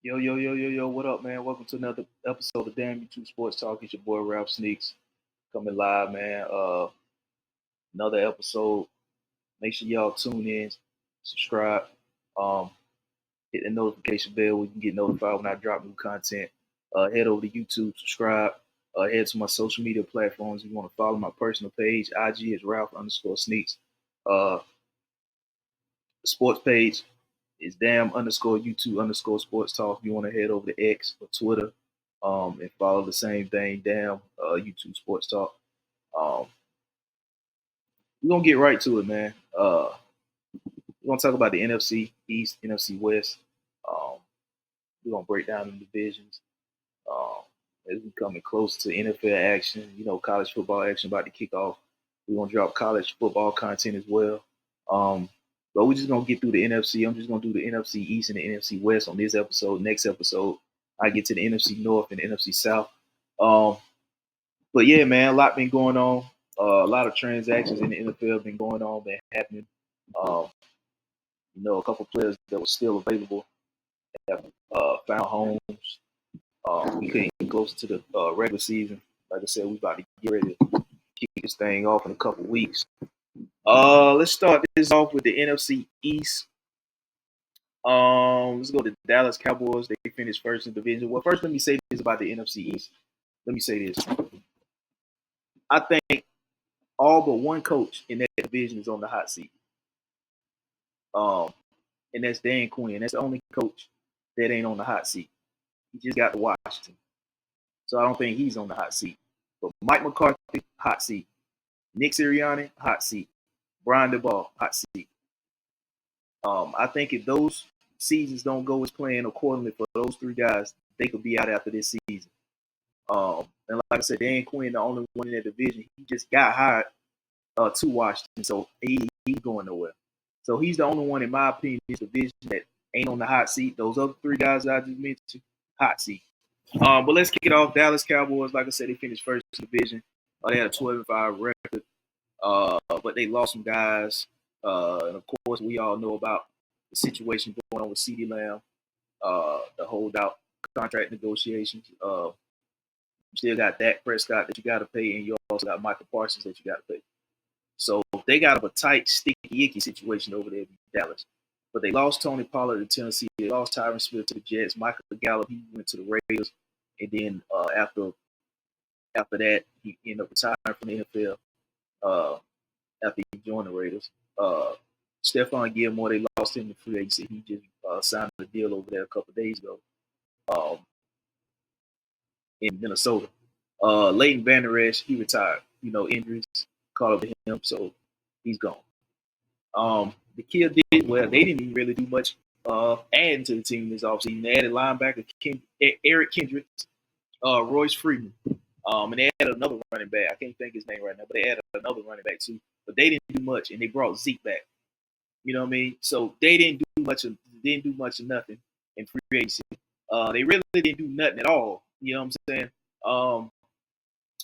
Yo, yo, yo, yo, yo, what up, man? Welcome to another episode of Damn You Too Sportstalk. It's your boy Ralph Sneaks coming live, man. Another episode. Make sure y'all tune in, subscribe, um, hit the notification bell. We can get notified when I drop new content. Head over to YouTube, subscribe. Head to my social media platforms. If you want to follow my personal page, IG is Ralph underscore Sneaks. Uh, Sports page is damn underscore YouTube underscore sports talk. If you want to head over to X or Twitter, and follow the same thing, damn YouTube sports talk. Um, we're gonna get right to it, man. We're gonna talk about the NFC East, NFC West. Um, we're gonna break down the divisions. Um, as we coming close to NFL action, college football action about to kick off. We're gonna drop college football content as well. Um, but we're just gonna get through the NFC. I'm just gonna do the NFC East and the NFC West on this episode. Next episode, I get to the NFC North and the NFC South. Um, but yeah, man, a lot been going on. A lot of transactions in the NFL have been going on, been happening. Um, a couple players that were still available have found homes. We getting closer to the regular season. Like I said, we about to get ready to kick this thing off in a couple weeks. Let's start this off with the NFC East. Let's go to the Dallas Cowboys. They finished first in the division. Well, first, let me say this about the NFC East. Let me say this. I think all but one coach in that division is on the hot seat. And that's Dan Quinn. That's the only coach that ain't on the hot seat. He just got to Washington. So I don't think he's on the hot seat. But Mike McCarthy, hot seat. Nick Sirianni, hot seat. Brian DeBall, hot seat. I think if those seasons don't go as planned accordingly for those three guys, they could be out after this season. And like I said, Dan Quinn, the only one in that division, he just got hired to Washington, so he's going nowhere. So he's the only one, in my opinion, in this division that ain't on the hot seat. Those other three guys that I just mentioned, hot seat. But let's kick it off. Dallas Cowboys, like I said, they finished first division. They had a 12-5 record, but they lost some guys. And of course, we all know about the situation going on with CeeDee Lamb, the holdout contract negotiations. You still got Dak Prescott that you got to pay, and you also got Michael Parsons that you got to pay. So they got a tight, sticky, icky situation over there in Dallas. But they lost Tony Pollard to Tennessee. They lost Tyron Smith to the Jets. Michael Gallup, he went to the Raiders. And then after that, he ended up retiring from the NFL after he joined the Raiders. Stephon Gilmore, they lost him to free agency. He just signed a deal over there a couple of days ago in Minnesota. Leighton Vander Esch, he retired. Injuries caught up to him, so he's gone. The Kill did well. They didn't even really do much adding to the team this offseason. They added linebacker Eric Kendricks, Royce Freeman, and they added another running back. I can't think his name right now, but they added another running back too. But they didn't do much, and they brought Zeke back. You know what I mean? So they didn't do much of nothing in free agency. They really didn't do nothing at all. You know what I'm saying?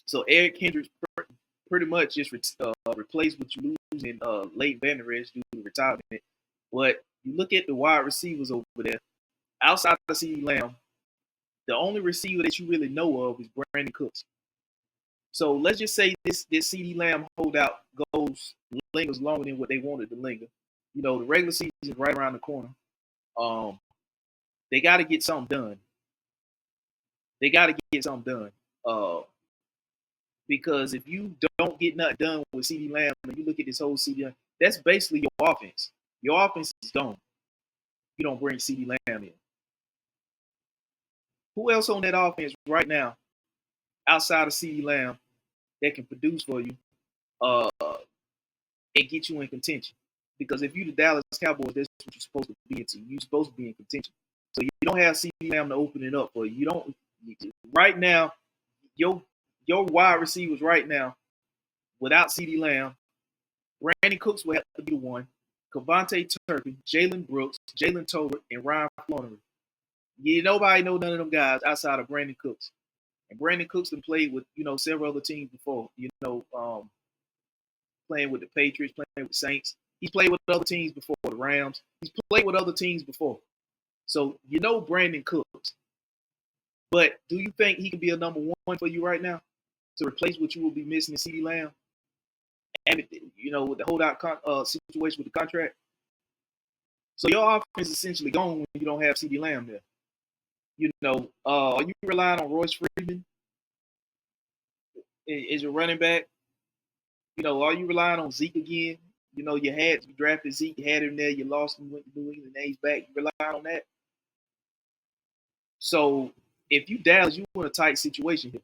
So Eric Kendricks pretty much just replaced what you lose in Leighton Vander Esch due to retirement. But you look at the wide receivers over there, outside of CeeDee Lamb, the only receiver that you really know of is Brandon Cooks. So let's just say this CeeDee Lamb holdout lingers longer than what they wanted to linger. The regular season is right around the corner. They got to get something done. Because if you don't get nothing done with CeeDee Lamb, and you look at this whole CeeDee Lamb, that's basically your offense. Your offense is gone. You don't bring CeeDee Lamb in. Who else on that offense right now, outside of CeeDee Lamb, that can produce for you and get you in contention? Because if you're the Dallas Cowboys, that's what you're supposed to be into. You're supposed to be in contention. So you don't have CeeDee Lamb to open it up for you. You don't right now. Your wide receivers right now, without CeeDee Lamb, Brandon Cooks will have to be the one. Cavante Turpin, Jalen Brooks, Jalen Tolbert, and Ryan Flannery. Nobody know none of them guys outside of Brandon Cooks. And Brandon Cooks has played with several other teams before. Playing with the Patriots, playing with the Saints. He's played with other teams before, the Rams. He's played with other teams before. So you know Brandon Cooks, but do you think he can be a number one for you right now to replace what you will be missing in CeeDee Lamb? And with the holdout situation with the contract. So your offense is essentially gone when you don't have CeeDee Lamb there. Are you relying on Royce Freeman? Is your running back? Are you relying on Zeke again? You drafted Zeke, you had him there, you lost him, went to New England, now he's back. You rely on that. So if you Dallas, you're in a tight situation here.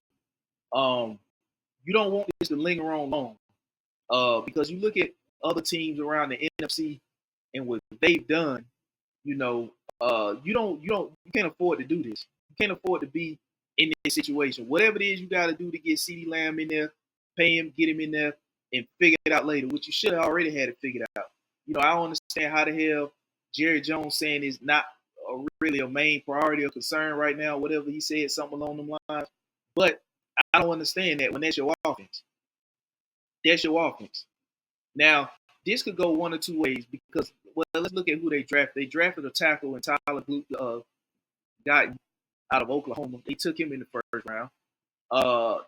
You don't want this to linger on long. Because you look at other teams around the NFC and what they've done, you can't afford to do this. You can't afford to be in this situation. Whatever it is you got to do to get CeeDee Lamb in there, pay him, get him in there, and figure it out later, which you should have already had it figured out. I don't understand how the hell Jerry Jones saying is not really a main priority or concern right now, whatever he said, something along them lines. But I don't understand that when that's your offense. That's your offense. Now, this could go one or two ways because, let's look at who they drafted. They drafted a tackle and Tyler Glue, guy out of Oklahoma. They took him in the first round.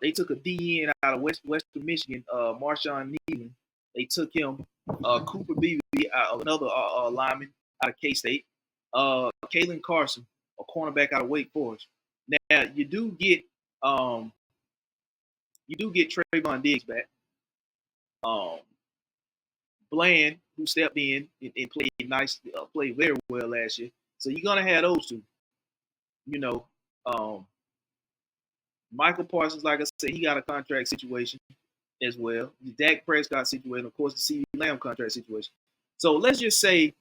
They took a DN out of Western Michigan, Marshawn Nealon. They took him. Cooper Beebe, another lineman out of K-State. Kalen Carson, a cornerback out of Wake Forest. Now you do get Trayvon Diggs back. Bland, who stepped in and played very well last year. So you're gonna have those two. Michael Parsons, like I said, he got a contract situation as well. The Dak Prescott situation, of course, the CeeDee Lamb contract situation. So let's just say,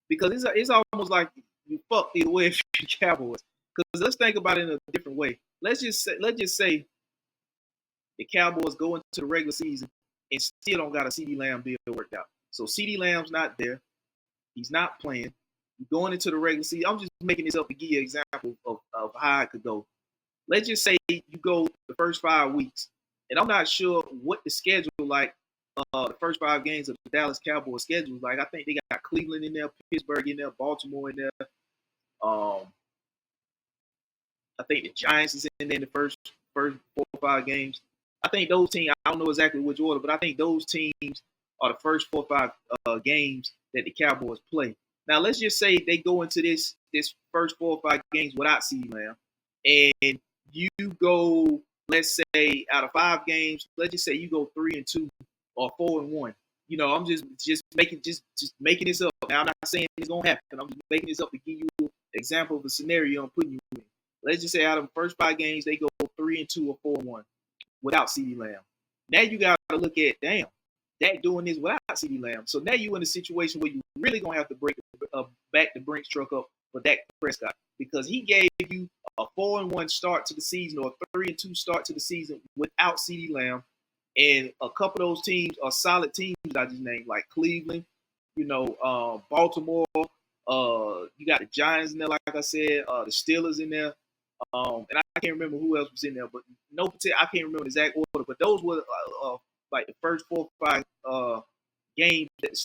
because it's almost like you fucked either way if you're the Cowboys. Because let's think about it in a different way. Let's just say the Cowboys go into the regular season and still don't got a CeeDee Lamb deal worked out. So CeeDee Lamb's not there. He's not playing. Going into the regular season, I'm just making this up to give you an example of how it could go. Let's just say you go the first 5 weeks, and I'm not sure what the schedule like. The first 5 games of the Dallas Cowboys schedule like. I think they got Cleveland in there, Pittsburgh in there, Baltimore in there. I think the Giants is in there in the first 4 or 5 games. I think those teams, I don't know exactly which order, but I think those teams are the first 4 or 5 games that the Cowboys play. Now, let's just say they go into this first 4 or 5 games without CeeDee Lamb, and you go, let's say, out of 5 games, let's just say you go 3-2 or 4-1. I'm just making this up. Now, I'm not saying it's gonna happen. I'm just making this up to give you an example of a scenario I'm putting you in. Let's just say out of the first 5 games, they go 3-2 or 4-1 without CeeDee Lamb. Now you got to look at, damn, Dak doing this without CeeDee Lamb. So now you're in a situation where you really gonna have to back the Brinks truck up for Dak Prescott because he gave you a 4-1 start to the season or a 3-2 start to the season without CeeDee Lamb, and a couple of those teams are solid teams I just named, like Cleveland, Baltimore. You got the Giants in there, like I said, the Steelers in there. And I can't remember who else was in there, but I can't remember the exact order. But those were like the first 4 or 5 games that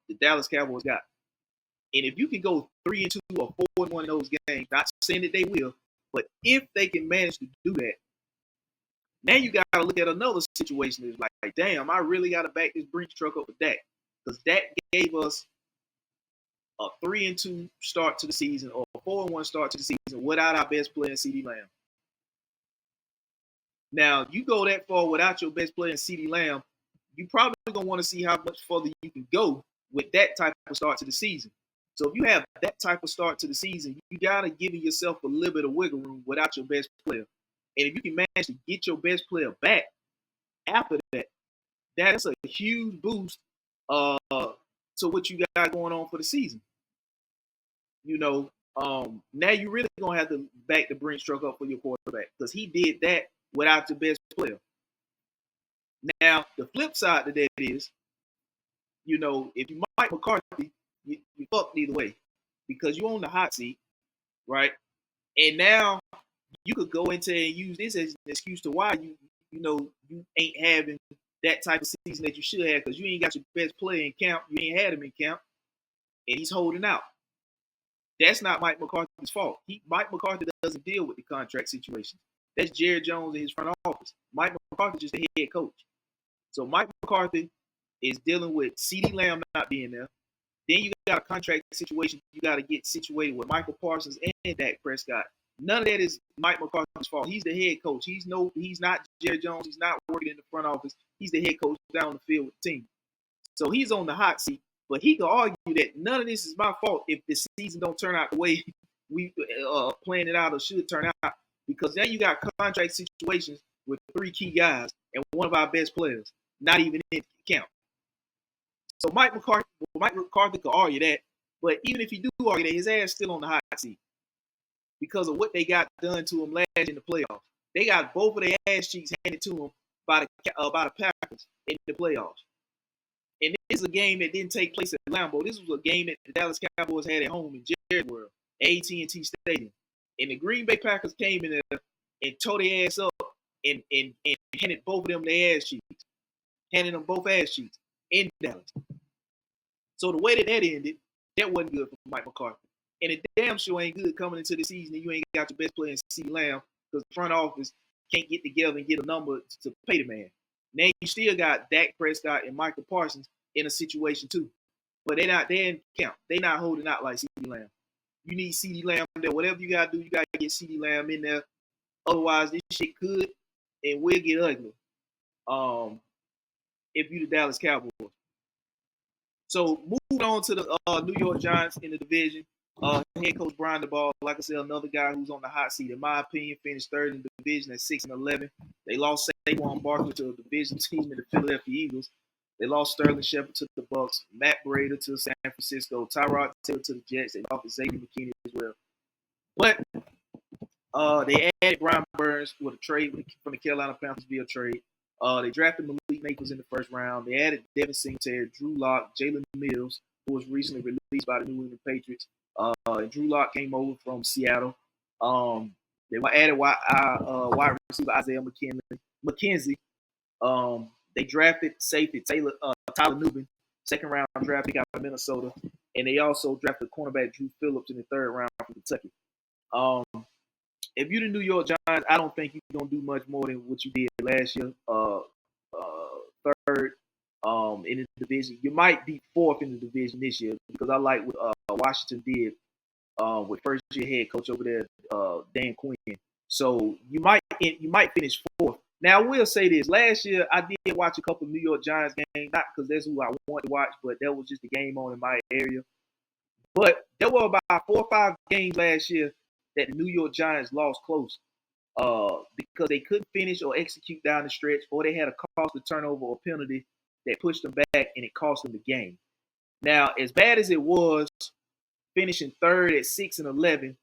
the Dallas Cowboys got. And if you can go 3-2 or 4-1 in those games, not saying that they will, but if they can manage to do that, now you got to look at another situation. It's like, damn, I really got to back this Brinks truck up with Dak because Dak gave us a 3-2 start to the season or a 4-1 start to the season without our best player, CeeDee Lamb. Now, you go that far without your best player, CeeDee Lamb, you probably going to want to see how much further you can go with that type of start to the season. So if you have that type of start to the season, you got to give yourself a little bit of wiggle room without your best player. And if you can manage to get your best player back after that, that's a huge boost to what you got going on for the season. Now you really gonna have to back the Brinks truck up for your quarterback because he did that without your best player. Now the flip side to that is, if you Mike McCarthy, you fucked either way because you on the hot seat, right? And now you could go into and use this as an excuse to why you ain't having that type of season that you should have because you ain't got your best player in camp. You ain't had him in camp, and he's holding out. That's not Mike McCarthy's fault. Mike McCarthy doesn't deal with the contract situation. That's Jerry Jones and his front office. Mike McCarthy is just the head coach. So Mike McCarthy is dealing with CeeDee Lamb not being there. Then you got a contract situation you got to get situated with Michael Parsons and Dak Prescott. None of that is Mike McCarthy's fault. He's the head coach. He's not Jerry Jones. He's not working in the front office. He's the head coach down the field with the team. So he's on the hot seat. But he could argue that none of this is my fault if the season don't turn out the way we planned it out or should turn out. Because now you got contract situations with 3 key guys and one of our best players not even in count. So Mike McCarthy could argue that, but even if he do argue that, his ass still on the hot seat because of what they got done to him last year in the playoffs. They got both of their ass cheeks handed to them by the Packers in the playoffs. And this is a game that didn't take place at Lambeau. This was a game that the Dallas Cowboys had at home in Jerry World, AT&T Stadium. And the Green Bay Packers came in there and tore their ass up and handed both of them their ass cheeks. Handed them both ass cheeks in Dallas. So the way that ended, that wasn't good for Mike McCarthy. And it damn sure ain't good coming into the season and you ain't got your best player in CeeDee Lamb because the front office can't get together and get a number to pay the man. Now you still got Dak Prescott and Michael Parsons in a situation too. But they didn't count. They not holding out like CeeDee Lamb. You need CeeDee Lamb there. Whatever you got to do, you got to get CeeDee Lamb in there. Otherwise, this shit could and will get ugly if you the Dallas Cowboys. So moving on to the New York Giants in the division. Head coach Brian DeBall, like I said, another guy who's on the hot seat. In my opinion, finished third in the division at 6-11. They lost Saquon Barkley to a division team in the Philadelphia Eagles. They lost Sterling Shepard to the Bucks, Matt Breida to San Francisco, Tyrod Taylor to the Jets. They lost Xavier McKinney as well. But they added Brian Burns with a trade from the Carolina Panthers via trade. They drafted Malik Neighbors in the first round. They added Devin Singletary, Drew Lock, Jalen Mills, who was recently released by the New England Patriots. Drew Lock came over from Seattle. They added wide receiver Isaiah McKenzie. They drafted safety Tyler Nubin, second round draft pick out of Minnesota, and they also drafted cornerback Drew Phillips in the third round from Kentucky. If you're the New York Giants, I don't think you're gonna do much more than what you did last year. Third in the division. You might be fourth in the division this year because I like what Washington did with first year head coach over there, Dan Quinn. So you might finish fourth. Now I will say this: last year I did watch a couple of New York Giants games, not because that's who I wanted to watch, but that was just a game on in my area. But there were about 4 or 5 games last year that the New York Giants lost close because they couldn't finish or execute down the stretch, or they had a costly turnover or penalty that pushed them back and it cost them the game. Now, as bad as it was, finishing third at 6-11,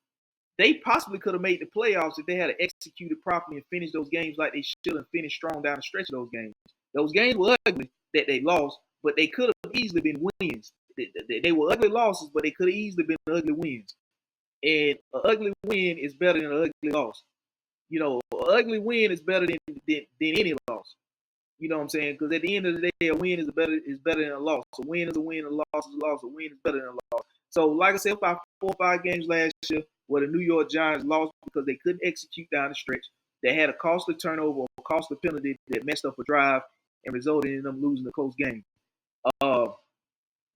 they possibly could have made the playoffs if they had executed properly and finished those games like they should and finished strong down the stretch of those games. Those games were ugly that they lost, but they could have easily been wins. They were ugly losses, but they could have easily been ugly wins. And an ugly win is better than an ugly loss. You know, an ugly win is better than any loss. You know what I'm saying? Because at the end of the day, a win is better than a loss. A win is a win, a loss is a loss. A win is better than a loss. So, like I said, about 4 or 5 games last year where the New York Giants lost because they couldn't execute down the stretch. They had a costly turnover or costly penalty that messed up a drive and resulted in them losing the close game.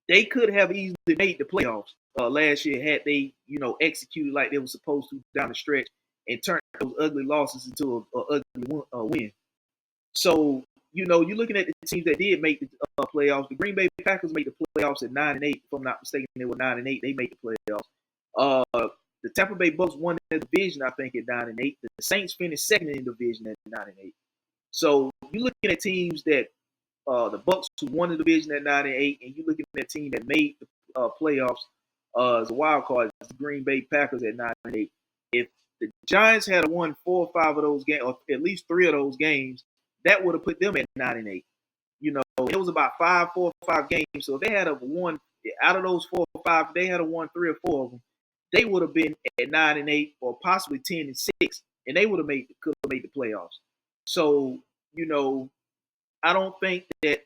They could have easily made the playoffs last year had they, executed like they were supposed to down the stretch and turned those ugly losses into a ugly win. So, you're looking at the teams that did make the playoffs. The Green Bay Packers made the playoffs at 9-8. If I'm not mistaken, they were 9-8. They made the playoffs. The Tampa Bay Bucks won the division, I think, at 9-8. The Saints finished second in the division at 9-8. So you're looking at teams that the Bucks who won the division at 9-8, and you're looking at a team that made the playoffs as a wild card, the Green Bay Packers at 9-8. If the Giants had won 4 or 5 of those games, or at least 3 of those games, that would have put them at 9-8. It was about 4 or 5 games. So if they had won out of those 4 or 5, if they had won 3 or 4 of them, they would have been at 9-8 or possibly 10-6, and they could have made the playoffs. So I don't think that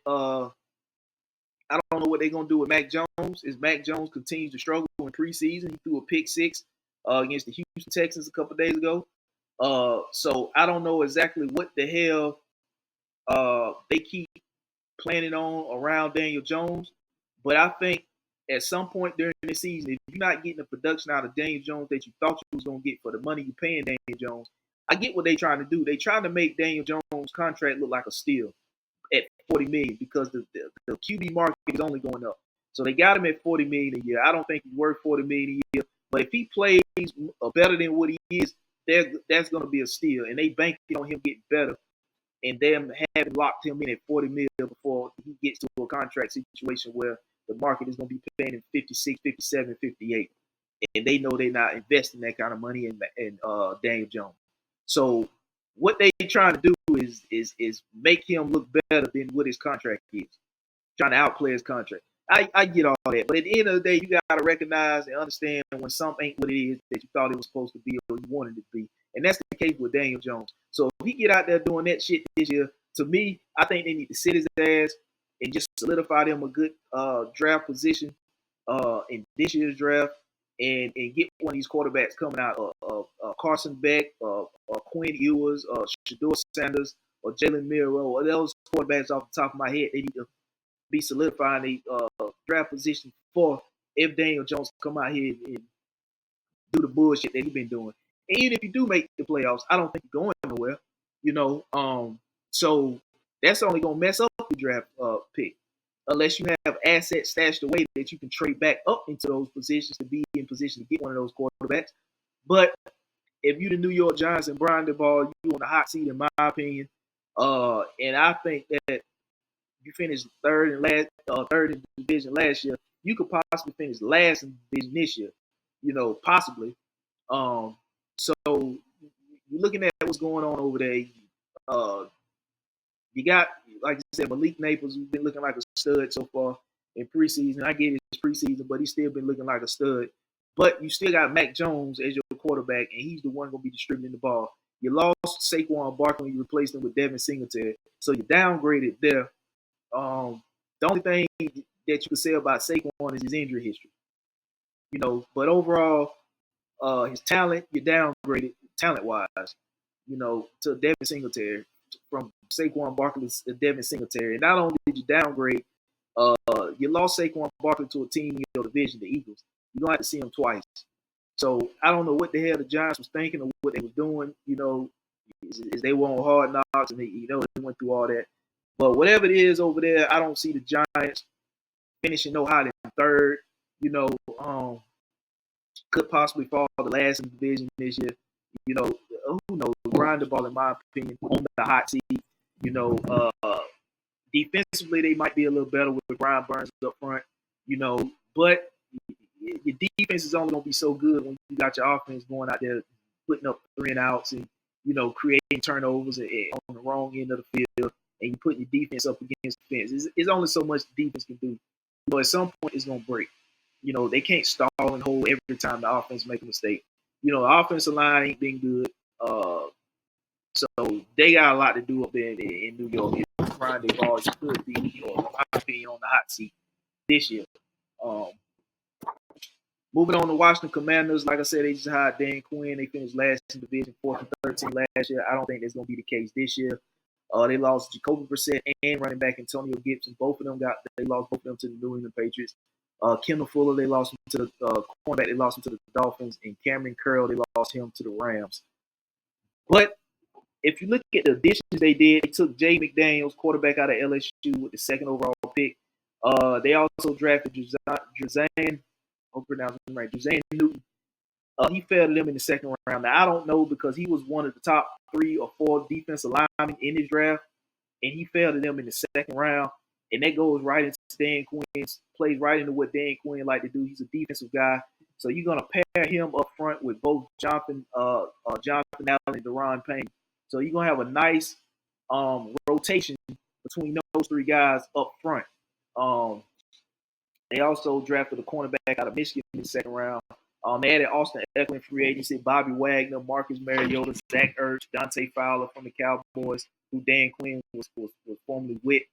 I don't know what they're gonna do with Mac Jones. As Mac Jones continues to struggle in preseason, he threw a pick six against the Houston Texans a couple days ago. So I don't know exactly what the hell they keep planning on around Daniel Jones, but I think at some point during the season, if you're not getting the production out of Daniel Jones that you thought you was gonna get for the money you're paying Daniel Jones, I get what they're trying to do. They're trying to make Daniel Jones' contract look like a steal at 40 million because the QB market is only going up. So they got him at 40 million a year. I don't think he's worth 40 million a year, but if he plays better than what he is, that's going to be a steal. And they bank on him getting better, and them having locked him in at 40 million before he gets to a contract situation where the market is going to be paying him 56, 57, 58, and they know they're not investing that kind of money in Daniel Jones. So what they trying to do is make him look better than what his contract is, trying to outplay his contract. I get all that, but at the end of the day, you got to recognize and understand when something ain't what it is that you thought it was supposed to be or you wanted it to be, and that's the case with Daniel Jones. So if he get out there doing that shit this year, to me, I think they need to sit his ass and just solidify them a good draft position in this year's draft, and get one of these quarterbacks coming out Carson Beck, Quinn Ewers, Shedeur Sanders, or Jalen Milroe, or those quarterbacks off the top of my head. They need to be solidifying a draft position for if Daniel Jones come out here and do the bullshit that he's been doing. And even if you do make the playoffs, I don't think you're going nowhere. So that's only gonna mess up your draft pick unless you have assets stashed away that you can trade back up into those positions to be in position to get one of those quarterbacks. But if you the New York Giants and Brian DeBall, you on the hot seat in my opinion. And I think that you finished third in the division last year, you could possibly finish last in the division this year. Possibly. So you're looking at what's going on over there. You got, like I said, Malik Naples, who's been looking like a stud so far in preseason. I get it's preseason, but he's still been looking like a stud. But you still got Mac Jones as your quarterback, and he's the one going to be distributing the ball. You lost Saquon Barkley, you replaced him with Devin Singletary. So you downgraded there. The only thing that you can say about Saquon is his injury history. But overall, his talent, you downgraded talent-wise, to Devin Singletary, from Saquon Barkley to Devin Singletary. And not only did you downgrade, you lost Saquon Barkley to a team in your division, the Eagles. You're going to have to see him twice. So I don't know what the hell the Giants was thinking or what they was doing, is they were on Hard Knocks and they went through all that. But whatever it is over there, I don't see the Giants finishing no higher than third. Could possibly fall the last in the division this year. Who knows? Brian DeBall, in my opinion, on the hot seat. Defensively, they might be a little better with Brian Burns up front. But your defense is only going to be so good when you got your offense going out there putting up 3 and outs and creating turnovers on the wrong end of the field, and you putting your defense up against defense. It's only so much the defense can do. At some point, it's going to break. They can't stall and hold every time the offense make a mistake. The offensive line ain't been good. So they got a lot to do up there in New York. Brian DeBall could be, in my opinion, on the hot seat this year. Moving on to Washington Commanders, like I said, they just hired Dan Quinn. They finished last in the division, 4th and 13 last year. I don't think that's going to be the case this year. They lost Jacoby Brissett and running back Antonio Gibson. They lost both of them to the New England Patriots. Kendall Fuller, they lost him to the cornerback. They lost him to the Dolphins, and Cameron Curl, they lost him to the Rams. But if you look at the additions they did, they took Jay McDaniels, quarterback out of LSU, with the 2nd overall pick. They also drafted Drazan Newton. He fell to them in the 2nd round. Now, I don't know because he was one of the top 3 or 4 defensive linemen in his draft, and he fell to them in the 2nd round. And that goes right into Dan Quinn's, plays right into what Dan Quinn like to do. He's a defensive guy. So you're going to pair him up front with both Jonathan Allen and Daron Payne. So you're going to have a nice rotation between those 3 guys up front. They also drafted a cornerback out of Michigan in the 2nd round. They added Austin Eckler, free agency, Bobby Wagner, Marcus Mariota, Zach Ertz, Dante Fowler from the Cowboys, who Dan Quinn was formerly with.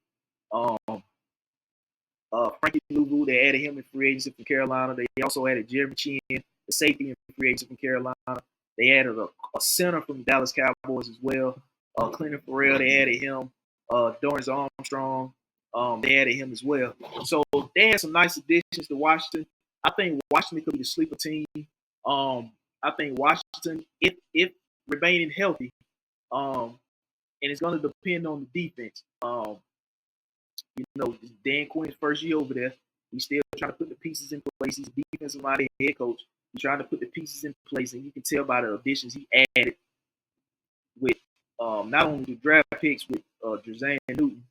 Frankie Louvu, they added him in free agency from Carolina. They also added Jeremy Chin, the safety in free agency from Carolina. They added a center from the Dallas Cowboys as well. Clinton Farrell, they added him. Dorrance Armstrong, they added him as well. So they had some nice additions to Washington. I think Washington could be the sleeper team. I think Washington, if remaining healthy, and it's going to depend on the defense. Dan Quinn's first year over there. He's still trying to put the pieces in place. He's a defensive minded head coach. He's trying to put the pieces in place, and you can tell by the additions he added with not only the draft picks with Jazan Newton,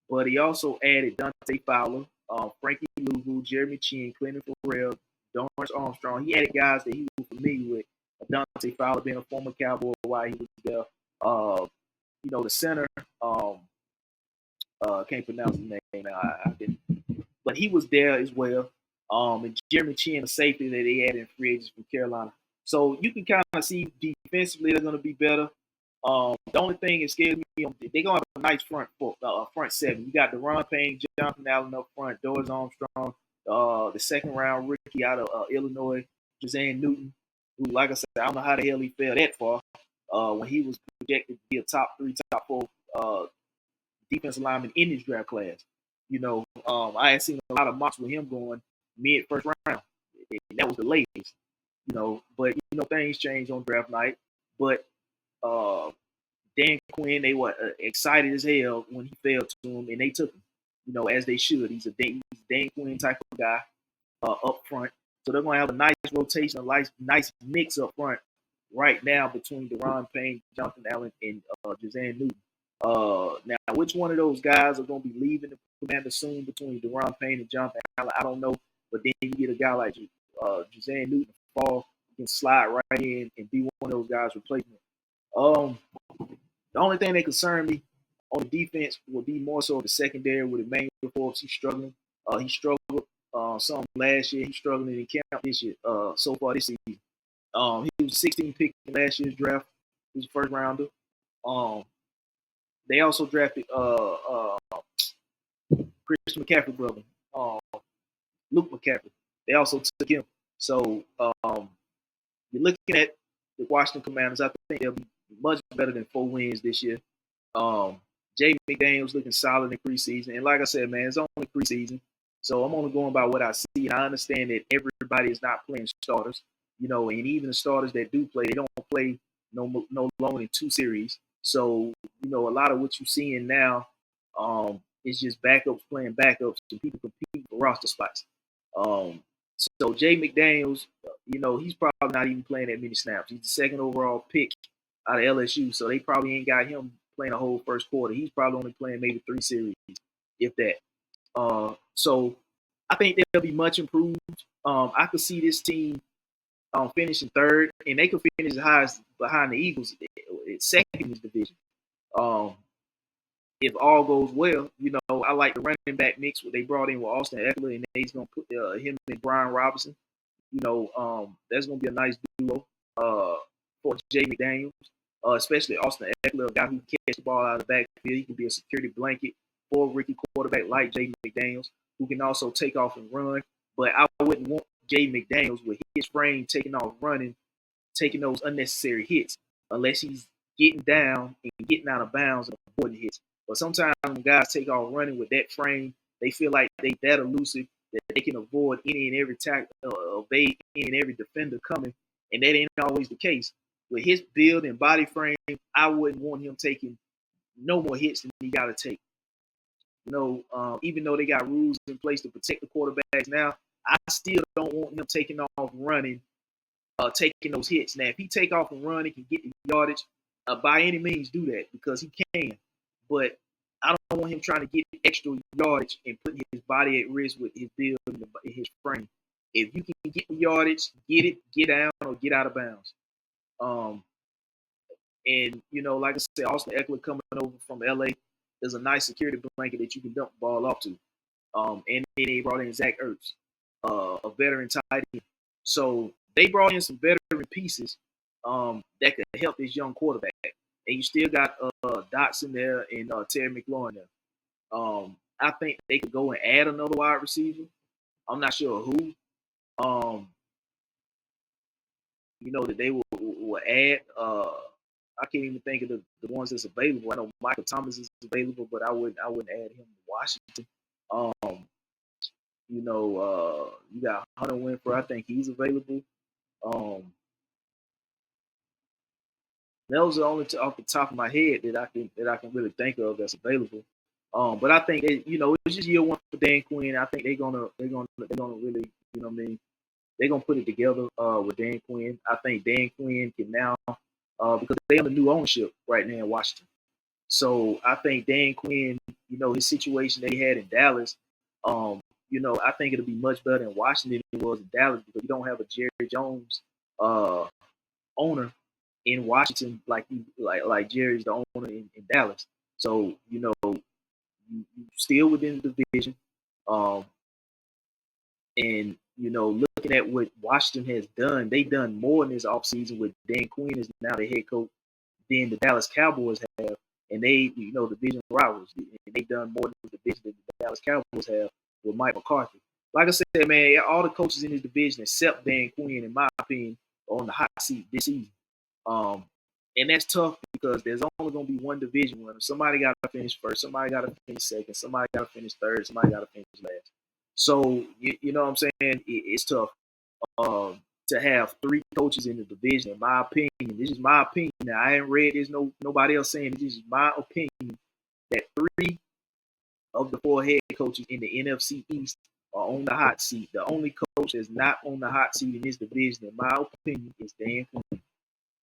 but he also added Dante Fowler, Frankie Louvu, Jeremy Chin, Clinton Farrell, Dorrance Armstrong. He added guys that he was familiar with. Dante Fowler being a former Cowboy while he was there. The center, can't pronounce his name now. I didn't, but he was there as well. And Jeremy Chin, the safety that they added in free agents from Carolina. So you can kind of see defensively they're going to be better. The only thing that scares me, they're going to have a nice front seven. You got Deron Payne, Jonathan Allen up front, Dorrance Armstrong, the second round rookie out of Illinois, Jazan Newton, who, like I said, I don't know how the hell he fell that far when he was projected to be a top 3, top 4 defensive lineman in this draft class. I had seen a lot of mocks with him going mid first round. And that was the latest. But things change on draft night. But Dan Quinn, they were excited as hell when he fell to him, and they took him, as they should. He's a Dan Quinn type of guy up front. So they're going to have a nice rotation, a nice mix up front right now between Deron Payne, Jonathan Allen, and Jazan Newton. Now, which one of those guys are going to be leaving the Commander soon between Deron Payne and Jonathan Allen? I don't know. But then you get a guy like Jazan Newton fall, can slide right in and be one of those guys' replacement. The only thing that concerned me on the defense would be more so the secondary with Emmanuel Forbes. He's struggling. He struggled some last year. He's struggling in camp this year. So far this season, he was 16 pick in last year's draft. He was a first rounder. They also drafted Christian McCaffrey brother, Luke McCaffrey. They also took him. So you're looking at the Washington Commanders. I think they'll be much better than 4 wins this year. Jay McDaniels looking solid in preseason. And like I said, man, it's only preseason. So I'm only going by what I see. And I understand that everybody is not playing starters, and even the starters that do play, they don't play no longer than 2 series. So, a lot of what you're seeing now is just backups playing backups and people competing for roster spots. So Jay McDaniels, he's probably not even playing that many snaps. He's the second overall pick out of LSU, so they probably ain't got him playing a whole first quarter. He's probably only playing maybe 3 series, if that. So I think they'll be much improved. I could see this team finishing 3rd, and they could finish as high as behind the Eagles at 2nd in this division. If all goes well, I like the running back mix. What they brought in with Austin Eckler, and they's gonna put him and Brian Robinson. That's gonna be a nice duo for Jay McDaniels, especially Austin Eckler, a guy who can catch the ball out of the backfield. He can be a security blanket for a rookie quarterback like Jay McDaniels, who can also take off and run. But I wouldn't want Jay McDaniels with his frame taking off running, taking those unnecessary hits, unless he's getting down and getting out of bounds and avoiding hits. But sometimes when guys take off running with that frame, they feel like they that elusive that they can avoid any and every evade any and every defender coming, and that ain't always the case. With his build and body frame, I wouldn't want him taking no more hits than he got to take. Even though they got rules in place to protect the quarterbacks now, I still don't want him taking off running, taking those hits. Now, if he take off and run, he can get the yardage. By any means, do that because he can. But I don't want him trying to get extra yardage and putting his body at risk with his build and his frame. If you can get the yardage, get it, get down, or get out of bounds. And like I said, Austin Eckler coming over from LA is a nice security blanket that you can dump the ball off to. And then they brought in Zach Ertz, a veteran tight end. So they brought in some veteran pieces that could help this young quarterback. And you still got Dotson there and Terry McLaurin there. I think they could go and add another wide receiver. I'm not sure who. That they will add. I can't even think of the ones that's available. I know Michael Thomas is available, but I wouldn't add him to Washington. Um, you got Hunter Winfrey. I think he's available. Um, those are the only off the top of my head that I can really think of that's available. But I think it's just year one for Dan Quinn. I think they're gonna really, what I mean, they're gonna put it together with Dan Quinn. I think Dan Quinn can now because they under new ownership right now in Washington. So I think Dan Quinn, his situation they had in Dallas, I think it'll be much better in Washington than it was in Dallas because you don't have a Jerry Jones uh, owner in Washington like Jerry's the owner in Dallas. So you still within the division, um, and looking at what Washington has done, they've done more in this offseason with Dan Quinn as now the head coach than the Dallas Cowboys have, and they, division rivals, and they've done more in the division than the Dallas Cowboys have with Mike McCarthy. Like I said, man, all the coaches in this division except Dan Quinn, in my opinion, are on the hot seat this season. And that's tough because there's only going to be one division winner. Somebody got to finish first. Somebody got to finish second. Somebody got to finish third. Somebody got to finish last. So, you know what I'm saying? It's tough to have three coaches in the division, in my opinion. This is my opinion. Now, I haven't read this, nobody else saying it. This is my opinion that three of the four head coaches in the NFC East are on the hot seat. The only coach that's not on the hot seat in this division, in my opinion, is Dan Quinn.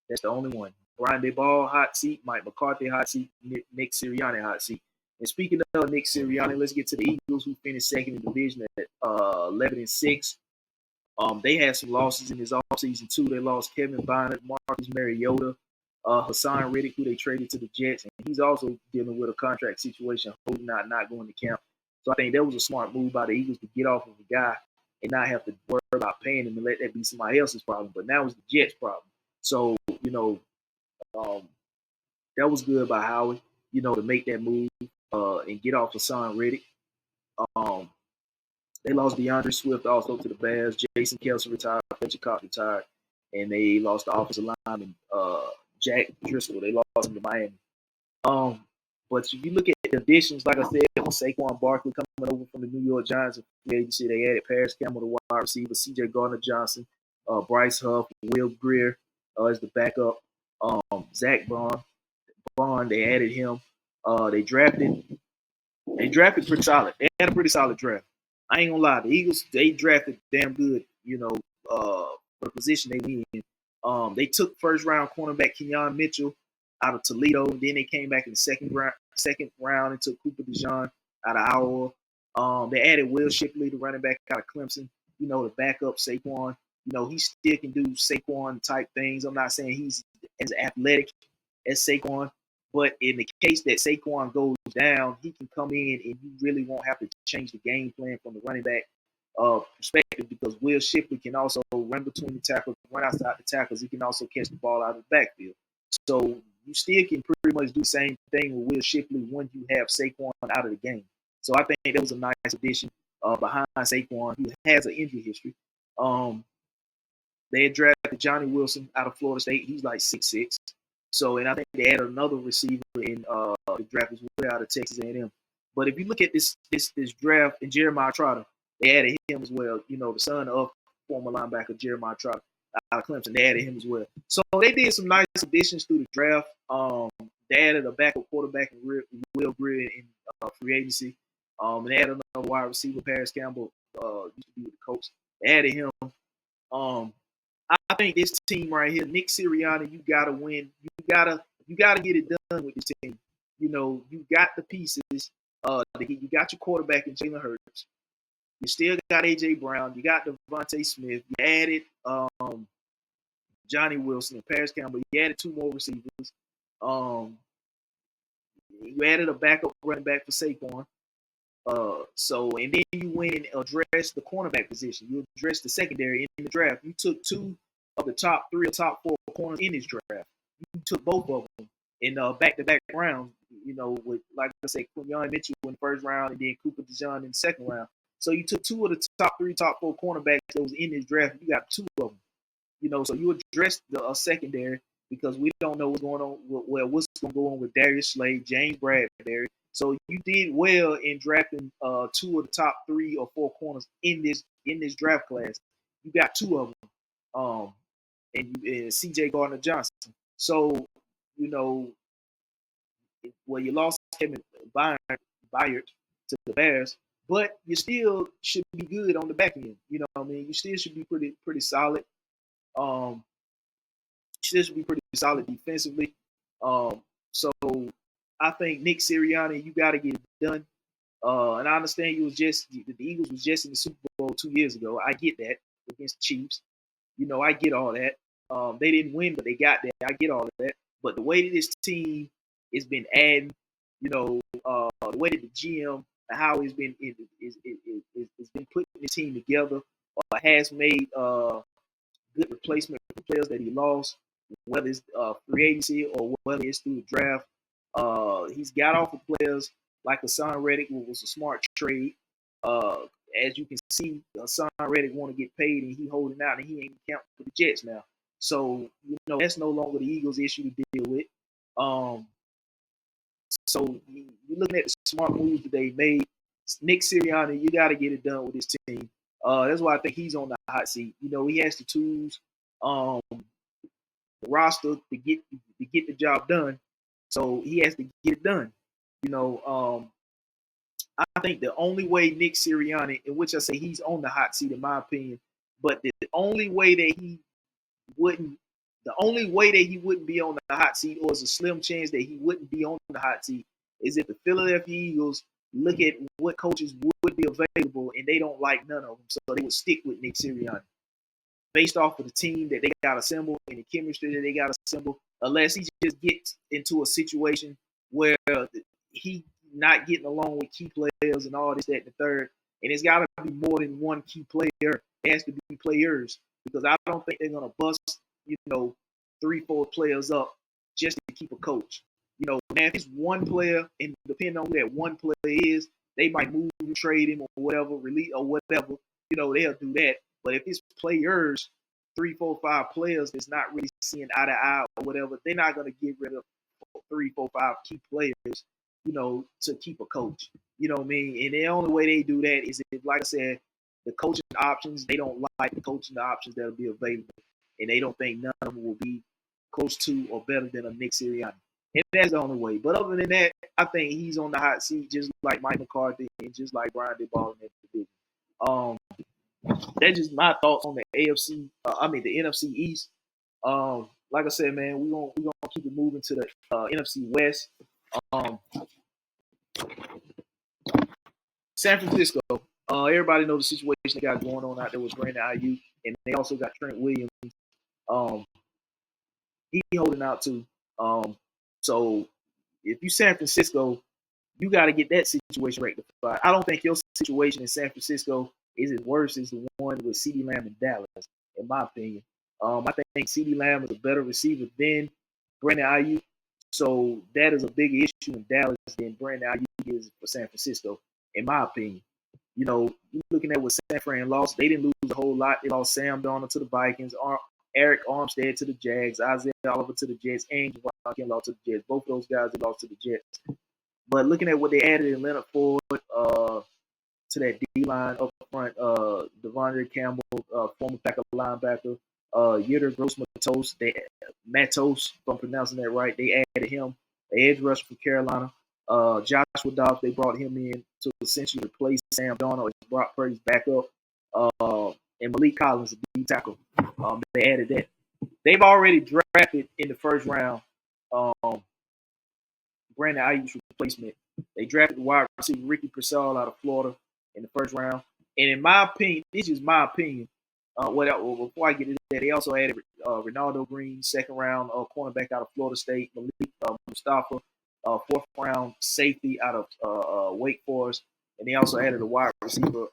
That's the only one. Brian Daboll, hot seat. Mike McCarthy, hot seat. Nick Sirianni, hot seat. And speaking of Nick Sirianni, let's get to the Eagles, who finished second in the division at 11-6. They had some losses in this offseason, too. They lost Kevin Byard, Marcus Mariota, Hassan Reddick, who they traded to the Jets. And he's also dealing with a contract situation, holding out, not going to camp. So I think that was a smart move by the Eagles to get off of a guy and not have to worry about paying him and let that be somebody else's problem. But now it's the Jets' problem. So, that was good by Howard, to make that move and get off Hassan Reddick. They lost DeAndre Swift also to the Bears. Jason Kelce retired. Fletcher Cox retired. And they lost the offensive lineman, Jack Driscoll. They lost him to Miami. But if you look at the additions, like I said, Saquon Barkley coming over from the New York Giants, they added Paris Campbell, the wide receiver, C.J. Gardner-Johnson, Bryce Huff, Will Greer as the backup, Zach Bond, they added him. They drafted pretty solid. They had a pretty solid draft. I ain't gonna lie, the Eagles, they drafted damn good, for the position they in. They took first round cornerback Kenyon Mitchell out of Toledo, and then they came back in the second round and took Cooper DeJean out of Iowa. They added Will Shipley, the running back out of Clemson, to back up Saquon. He still can do Saquon type things. I'm not saying he's as athletic as Saquon, but in the case that Saquon goes down, he can come in and you really won't have to change the game plan from the running back perspective because Will Shipley can also run between the tackles, run outside the tackles. He can also catch the ball out of the backfield. So you still can pretty much do the same thing with Will Shipley when you have Saquon out of the game. So I think that was a nice addition behind Saquon, who has an injury history. They had drafted Johnny Wilson out of Florida State. He's like 6'6". So, and I think they added another receiver in the draft as well out of Texas A&M. But if you look at this draft and Jeremiah Trotter, they added him as well. The son of former linebacker Jeremiah Trotter out of Clemson. They added him as well. So they did some nice additions through the draft. They added a backup quarterback in Will Greer in free agency. And they added another wide receiver, Paris Campbell, used to be with the Colts. They added him. I think this team right here, Nick Sirianni, you gotta win. You gotta get it done with this team. You got the pieces. You got your quarterback in Jalen Hurts. You still got AJ Brown. You got Devontae Smith. You added Johnny Wilson and Paris Campbell. You added two more receivers. You added a backup running back for Saquon. And then you went and addressed the cornerback position. You addressed the secondary in the draft. You took two of the top three or top four corners in this draft. You took both of them in back-to-back rounds. with, like I said, Quinyon Mitchell in the first round and then Cooper DeJean in the second round. So you took two of the top three, top four cornerbacks that was in this draft. You got two of them. So you addressed the secondary because we don't know what's going on. What's going to go on with Darius Slade, James Bradbury. So you did well in drafting two of the top 3 or 4 corners in this draft class. You got two of them, and C.J. Gardner Johnson. So you lost Kevin Byard to the Bears, but you still should be good on the back end. You know what I mean? You still should be pretty solid. Still should be pretty solid defensively. So I think Nick Sirianni, you got to get it done. And I understand the Eagles was just in the Super Bowl 2 years ago. I get that against the Chiefs. I get all that. They didn't win, but they got that. I get all of that. But the way that this team has been adding, the way that the GM and how it's been putting the team together, has made good replacement for players that he lost, whether it's free agency or whether it's through the draft. He's got off of players like Hassan Reddick, which was a smart trade. As you can see, Hassan Reddick want to get paid, and he holding out, and he ain't counting for the Jets now. So that's no longer the Eagles' issue to deal with. So you're looking at the smart moves that they made. Nick Sirianni, you got to get it done with this team. That's why I think he's on the hot seat. He has the tools, the roster to get the job done. So he has to get it done. I think the only way Nick Sirianni, in which I say he's on the hot seat in my opinion, but the only way that he wouldn't be on the hot seat, or is a slim chance that he wouldn't be on the hot seat, is if the Philadelphia Eagles look at what coaches would be available and they don't like none of them, so they would stick with Nick Sirianni based off of the team that they got assembled and the chemistry that they got assembled, unless he just gets into a situation where he not getting along with key players and all this, that, and the third. And it's got to be more than one key player. It has to be players, because I don't think they're going to bust, 3-4 players up just to keep a coach. Now if it's one player, and depending on who that one player is, they might move and trade him or whatever, release or whatever. They'll do that. But if it's players, 3, 4, 5 players that's not really seeing eye to eye or whatever, they're not going to get rid of 3, 4, 5 key players, to keep a coach. You know what I mean? And the only way they do that is if, like I said, the coaching options, they don't like the coaching options that'll be available. And they don't think none of them will be close to or better than a Nick Sirianni. And that's the only way. But other than that, I think he's on the hot seat, just like Mike McCarthy and just like Brian DeBall in that division. That's just my thoughts on the the NFC East. Like I said, man, we're gonna keep it moving to the NFC West. San Francisco. Everybody knows the situation they got going on out there with Brandon Ayuk, and they also got Trent Williams. He holding out too. So if you San Francisco, you got to get that situation rectified. I don't think your situation in San Francisco is as worse as the one with CeeDee Lamb in Dallas, in my opinion. I think CeeDee Lamb is a better receiver than Brandon Ayuk. So that is a bigger issue in Dallas than Brandon Ayuk is for San Francisco, in my opinion. You're looking at what San Fran lost. They didn't lose a whole lot. They lost Sam Darnold to the Vikings, Eric Armstead to the Jags, Isaiah Oliver to the Jets, and Javon Kinlaw to the Jets. Both of those guys they lost to the Jets. But looking at what they added in Leonard Ford to that D-line up front, Devondre Campbell, former Packer linebacker, Yetur Gross-Matos, if I'm pronouncing that right, they added him. The edge rusher for Carolina. Joshua Dobbs, they brought him in to essentially replace Sam Darnold as Brock Purdy's backup. And Malik Collins, the D tackle. They added that. They've already drafted in the first round Brandon Ayuk's replacement. They drafted wide receiver Ricky Pearsall out of Florida in the first round. And in my opinion, this is my opinion. Before I get into that, they also added Ronaldo Green, second round cornerback out of Florida State, Malik Mustafa, fourth round safety out of Wake Forest, and they also added a wide receiver,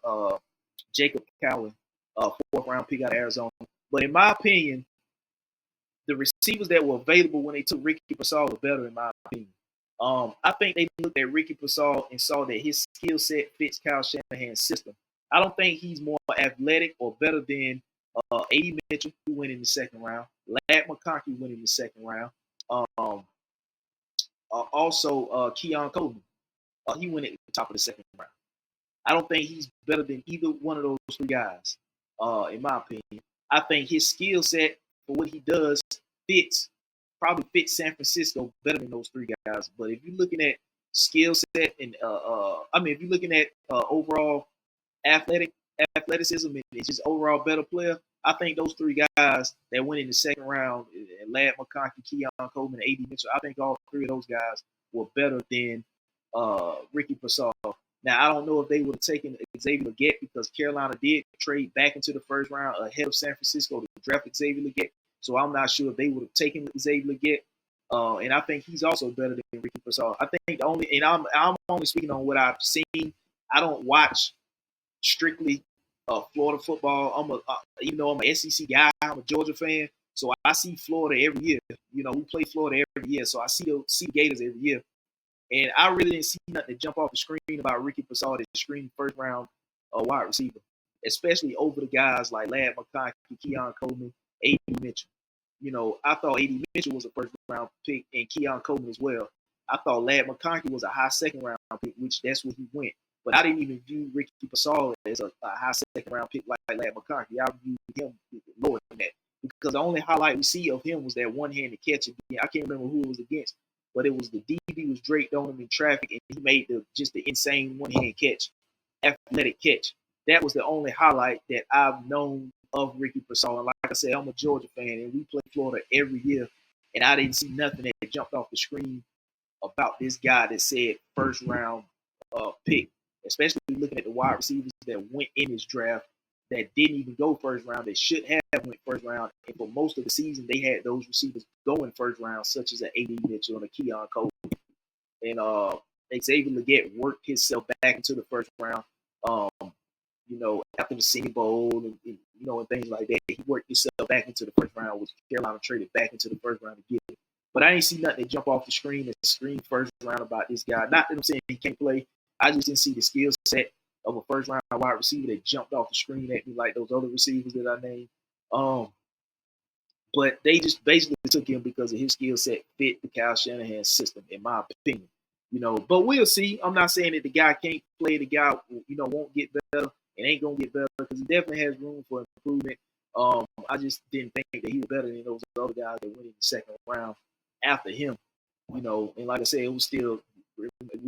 Jacob Cowan, fourth round pick out of Arizona. But in my opinion, the receivers that were available when they took Ricky Pearsall were better, in my opinion. I think they looked at Ricky Pascal and saw that his skill set fits Kyle Shanahan's system. I don't think he's more athletic or better than A.D. Mitchell, who went in the second round. Ladd McConkey went in the second round. Um, also, Keon Coleman, he went at the top of the second round. I don't think he's better than either one of those three guys, in my opinion. I think his skill set for what he does probably fits San Francisco better than those three guys. But if you're looking at skill set and if you're looking at overall athleticism and just overall better player, I think those three guys that went in the second round, Ladd McConkey, Keon Coleman, and A.D. Mitchell, I think all three of those guys were better than Ricky Pascal. Now, I don't know if they would have taken Xavier Legette because Carolina did trade back into the first round ahead of San Francisco to draft Xavier Legette. So I'm not sure if they would have taken Xavier Legette. And I think he's also better than Ricky Pascal. I think I'm only speaking on what I've seen. I don't watch strictly Florida football. Even though I'm an SEC guy, I'm a Georgia fan, so I see Florida every year. You know, we play Florida every year, so I see the Gators every year. And I really didn't see nothing to jump off the screen about Ricky Pascal that screened first round wide receiver, especially over the guys like Ladd McConkey, Keon Coleman, A.D. Mitchell. You know, I thought A.D. Mitchell was a first round pick and Keon Coleman as well. I thought Ladd McConkey was a high second round pick, which that's where he went. But I didn't even view Ricky Pascal as a high second round pick like Ladd McConkey. I viewed him lower than that because the only highlight we see of him was that one-handed catch again. I can't remember who it was against, but it was the DB was draped on him in traffic, and he made just the insane one-hand catch, athletic catch. That was the only highlight that I've known of Ricky Pascal. And like I said, I'm a Georgia fan, and we play Florida every year, and I didn't see nothing that jumped off the screen about this guy that said first round pick, especially looking at the wide receivers that went in this draft that didn't even go first round, that should have went first round. And for most of the season, they had those receivers going first round, such as an A.D. Mitchell and a Keon Coleman. And Xavier Legette worked himself back into the first round. After the Senior Bowl and things like that, he worked himself back into the first round, which Carolina traded back into the first round to get him. But I didn't see nothing that jump off the screen and scream first round about this guy. Not that I'm saying he can't play. I just didn't see the skill set of a first round wide receiver that jumped off the screen at me like those other receivers that I named. But they just basically took him because of his skill set fit the Kyle Shanahan system, in my opinion. But we'll see. I'm not saying that the guy can't play. The guy, won't get better and ain't gonna get better because he definitely has room for improvement. I just didn't think that he was better than those other guys that went in the second round after him. And like I said, it was still.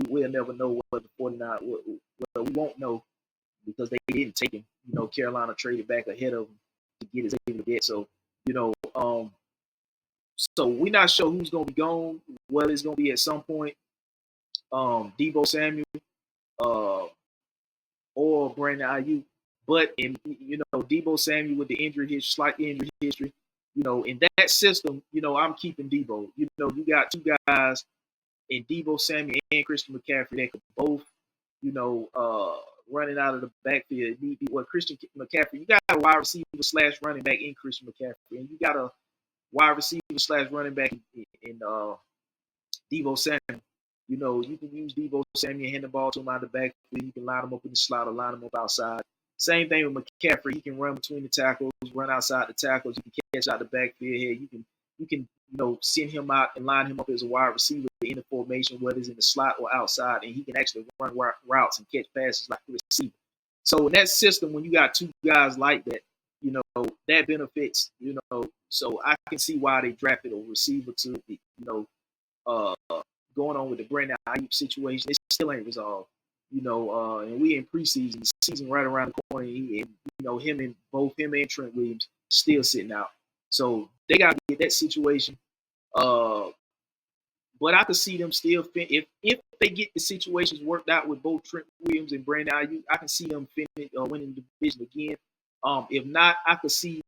We'll never know what the 49. We won't know because they didn't take him. Carolina traded back ahead of him to get his able to get. So, so we're not sure who's gonna be gone. Whether it's gonna be at some point, Deebo Samuel, or Brandon Ayuk. But Deebo Samuel with the slight injury history, in that system, I'm keeping Deebo. You got two guys in Deebo Samuel and Christian McCaffrey that could both, running out of the backfield. Christian McCaffrey, you got a wide receiver / running back in Christian McCaffrey, and you got a wide receiver / running back in Deebo Samuel. You can use Deebo Samuel, hand the ball to him out of the backfield. You can line him up in the slot or line him up outside. Same thing with McCaffrey. He can run between the tackles, run outside the tackles. You can catch out the backfield here. You can send him out and line him up as a wide receiver in the formation, whether it's in the slot or outside, and he can actually run routes and catch passes like a receiver. So in that system, when you got two guys like that, that benefits, so I can see why they drafted a receiver to, going on with the Brandon Ayuk situation. It still ain't resolved, and we in preseason, the season right around the corner, and him and Trent Williams still sitting out. So they got to get that situation. But I could see them still if they get the situations worked out with both Trent Williams and Brandon Ayuk, I can see them winning the division again. If not, I could see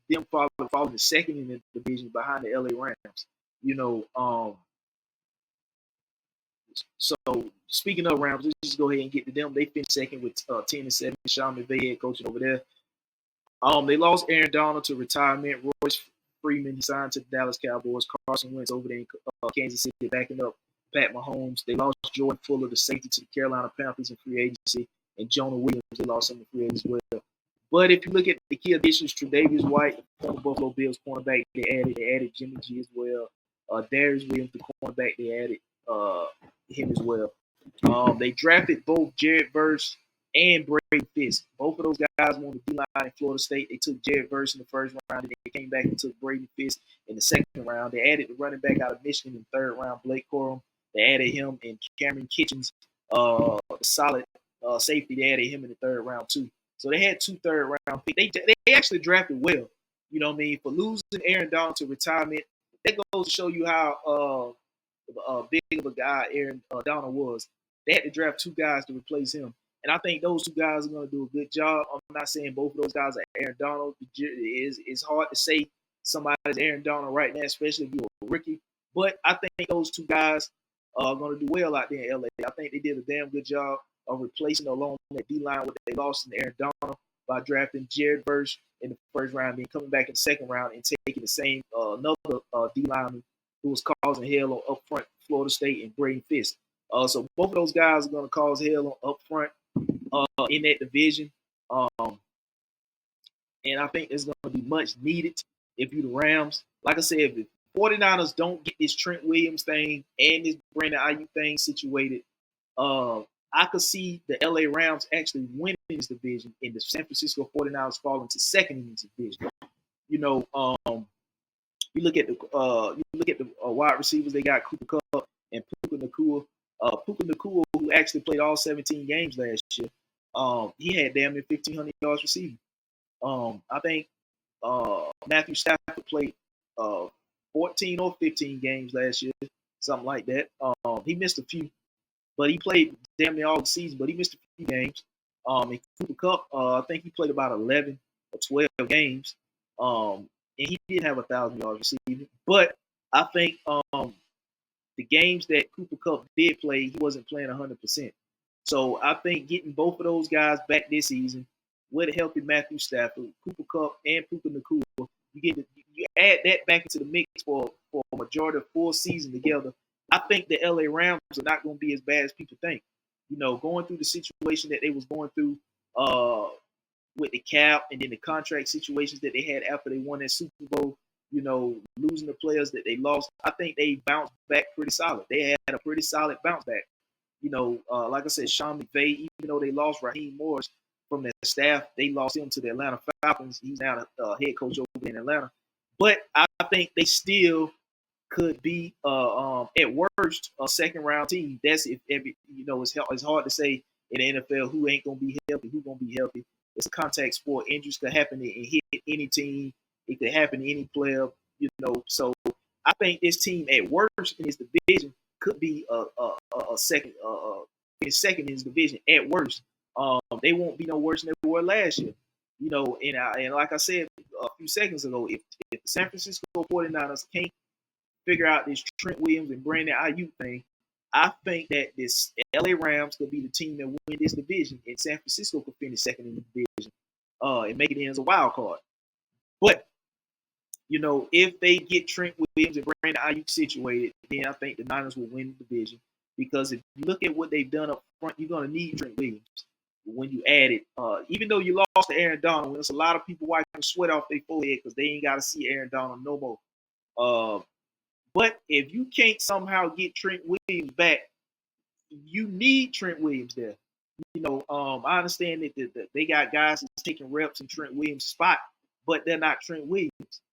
them falling the second in the division behind the LA Rams. So speaking of Rams, let's just go ahead and get to them. They finished second with 10-7. Sean McVay head coaching over there. They lost Aaron Donald to retirement. Royce Freeman, he signed to the Dallas Cowboys. Carson Wentz over there in Kansas City backing up Pat Mahomes. They lost Jordan Fuller, the safety, to the Carolina Panthers in free agency, and Jonah Williams, they lost him in free agency as well. But if you look at the key additions, Tre'Davious White, the former Buffalo Bills cornerback, they added Jimmy G as well. Darius Williams, the cornerback, they added him as well. They drafted both Jared Verse and Brady Fisk. Both of those guys won the D-line in Florida State. They took Jared Verse in the first round, and they came back and took Brady Fisk in the second round. They added the running back out of Michigan in the third round, Blake Corum. They added him and Cameron Kitchens, solid safety. They added him in the third round too. So they had 2 third-round picks. They actually drafted well. You know what I mean? For losing Aaron Donald to retirement, that goes to show you how big of a guy Aaron Donald was. They had to draft 2 guys to replace him. And I think those 2 guys are going to do a good job. I'm not saying both of those guys are Aaron Donald. It's hard to say somebody's Aaron Donald right now, especially if you're a rookie. But I think those 2 guys are going to do well out there in LA. I think they did a damn good job of replacing along that D-line what they lost in Aaron Donald by drafting Jared Verse in the first round, then coming back in the second round and taking the same another D-lineman who was causing hell up front, Florida State, and Brady Fisk. So both of those guys are going to cause hell up front in that division. And I think it's going to be much needed if you're the Rams. Like I said, if the 49ers don't get this Trent Williams thing and this Brandon Ayuk thing situated, I could see the LA Rams actually winning this division and the San Francisco 49ers falling to second in this division. You know, you look at the wide receivers. They got Cooper Kupp and Puka Nacua. Puka Nacua, who actually played all 17 games last year, he had damn near 1,500 yards receiving. I think Matthew Stafford played 14 or 15 games last year, something like that. He missed a few. But he played damn near all the season, but he missed a few games. And Cooper Kupp, I think he played about 11 or 12 games. And he did have 1,000 yards receiving. But I think the games that Cooper Kupp did play, he wasn't playing 100%. So I think getting both of those guys back this season with a healthy Matthew Stafford, Cooper Kupp, and Puka Nacua, you add that back into the mix for a majority of full season together. I think the LA Rams are not going to be as bad as people think. You know, going through the situation that they was going through with the cap and then the contract situations that they had after they won that Super Bowl, you know, losing the players that they lost, I think they bounced back pretty solid. They had a pretty solid bounce back. You know, like I said, Sean McVay, even though they lost Raheem Morris from their staff, they lost him to the Atlanta Falcons. He's now the head coach over in Atlanta. But I think they still could be at worst a second round team. That's if every, you know, it's hard to say in the NFL who ain't gonna be healthy, who gonna be healthy. It's a contact sport. Injuries could happen and hit any team. It could happen to any player, you know. So I think this team at worst in this division could be a second in his division at worst. They won't be no worse than they were last year. You know, and like I said a few seconds ago, if the San Francisco 49ers can't figure out this Trent Williams and Brandon Ayuk thing, I think that this LA Rams could be the team that win this division, and San Francisco could finish second in the division and make it in as a wild card. But, you know, if they get Trent Williams and Brandon Ayuk situated, then I think the Niners will win the division. Because if you look at what they've done up front, you're going to need Trent Williams when you add it. Even though you lost to Aaron Donald, there's a lot of people wiping sweat off their forehead because they ain't got to see Aaron Donald no more. But if you can't somehow get Trent Williams back, you need Trent Williams there. You know, I understand that they got guys that's taking reps in Trent Williams' spot, but they're not Trent Williams.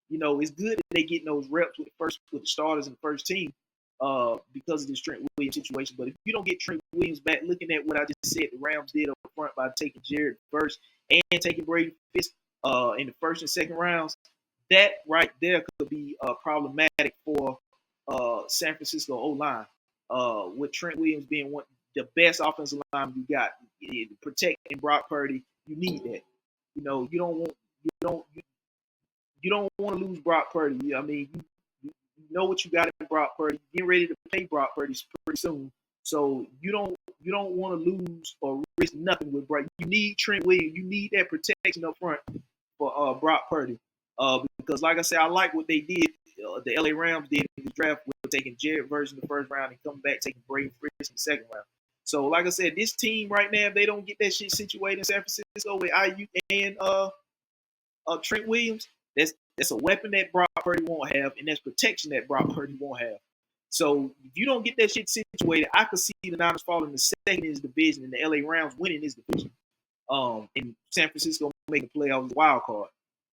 You know, it's good that they getting those reps with the starters in the first team because of this Trent Williams situation. But if you don't get Trent Williams back, looking at what I just said, the Rams did up front by taking Jared first and taking Brady Fisk in the first and second rounds, that right there could be problematic for San Francisco O-line, with Trent Williams being the best offensive line you got. Protecting Brock Purdy, you need that. You know, you don't want to lose Brock Purdy. I mean, you know what you got in Brock Purdy. You're getting ready to pay Brock Purdy pretty soon, so you don't want to lose or risk nothing with Brock. You need Trent Williams. You need that protection up front for Brock Purdy. Because like I said, I like what they did. The LA Rams did in the draft with taking Jared Verse in the first round and coming back taking Braden Fritz in the second round. So, like I said, this team right now, if they don't get that shit situated in San Francisco with IU and Trent Williams, that's a weapon that Brock Purdy won't have, and that's protection that Brock Purdy won't have. So if you don't get that shit situated, I could see the Niners falling the second in this division and the LA Rams winning this division. And San Francisco making playoffs wild card.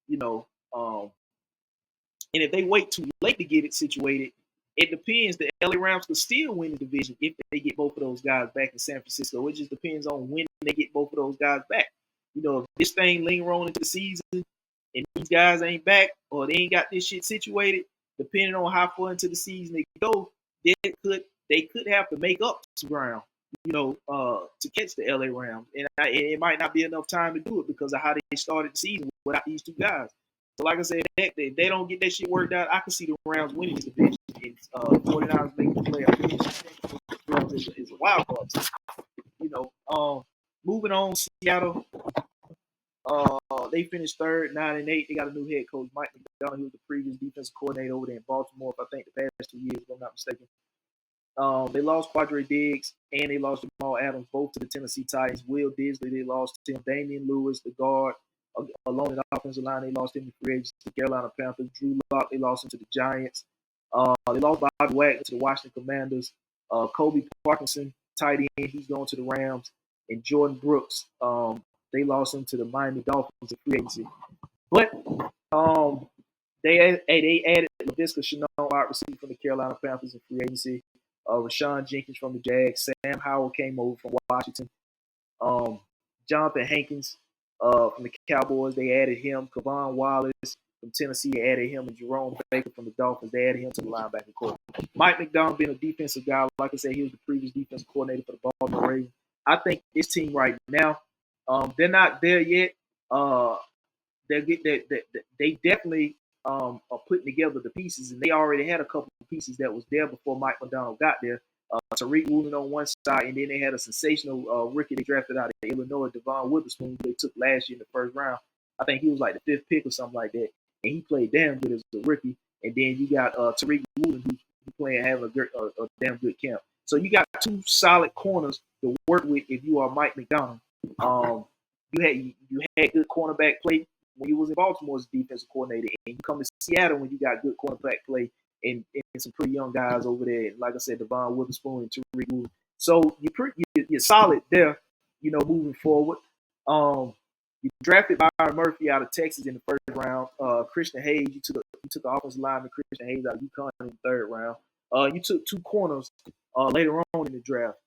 You know, and if they wait too late to get it situated, it depends. The LA Rams could still win the division if they get both of those guys back in San Francisco. It just depends on when they get both of those guys back. You know, if this thing linger on into the season and these guys ain't back or they ain't got this shit situated, depending on how far into the season they go, they could have to make up some ground, you know, to catch the LA Rams. And it might not be enough time to do it because of how they started the season without these two guys. So like I said, if they don't get that shit worked out, I can see the Rams winning this division. And 49ers making the playoff is a wild card team. You know, moving on, Seattle. They finished third, 9-8. They got a new head coach, Mike McDonald, who was the previous defensive coordinator over there in Baltimore, I think the past 2 years, if I'm not mistaken. They lost Quadre Diggs and they lost Jamal Adams, both to the Tennessee Titans. Will Disley, they lost to him. Damian Lewis, the guard, along in the offensive line, they lost him to free agency to the Carolina Panthers. Drew Lock, they lost him to the Giants. They lost Bobby Wagner to the Washington Commanders. Kobe Parkinson, tight end, he's going to the Rams. And Jordan Brooks, they lost him to the Miami Dolphins in free agency. But they added LaVisca Chenault, wide receiver from the Carolina Panthers in free agency. Rashawn Jenkins from the Jags. Sam Howell came over from Washington. Jonathan Hankins from the Cowboys, they added him. Kevon Wallace from Tennessee added him. And Jerome Baker from the Dolphins, they added him to the linebacker corps. Mike McDonald being a defensive guy. Like I said, he was the previous defensive coordinator for the Baltimore Ravens. I think this team right now, they're not there yet. They definitely are putting together the pieces, and they already had a couple of pieces that was there before Mike McDonald got there. Tariq Woolen on one side, and then they had a sensational rookie they drafted out of Illinois, Devon Witherspoon, who they took last year in the first round. I think he was like the fifth pick or something like that, and he played damn good as a rookie. And then you got Tariq Woolen, who's playing having a damn good camp. So you got two solid corners to work with if you are Mike McDonald. You had good cornerback play when you was in Baltimore as defensive coordinator, and you come to Seattle when you got good cornerback play and some pretty young guys over there. And like I said, Devon Witherspoon and Tariq Woolen. So you're solid there, you know, moving forward. You drafted Byron Murphy out of Texas in the first round. Christian Hayes, you took the offensive lineman Christian Hayes out of UConn in the third round. You took two corners later on in the draft,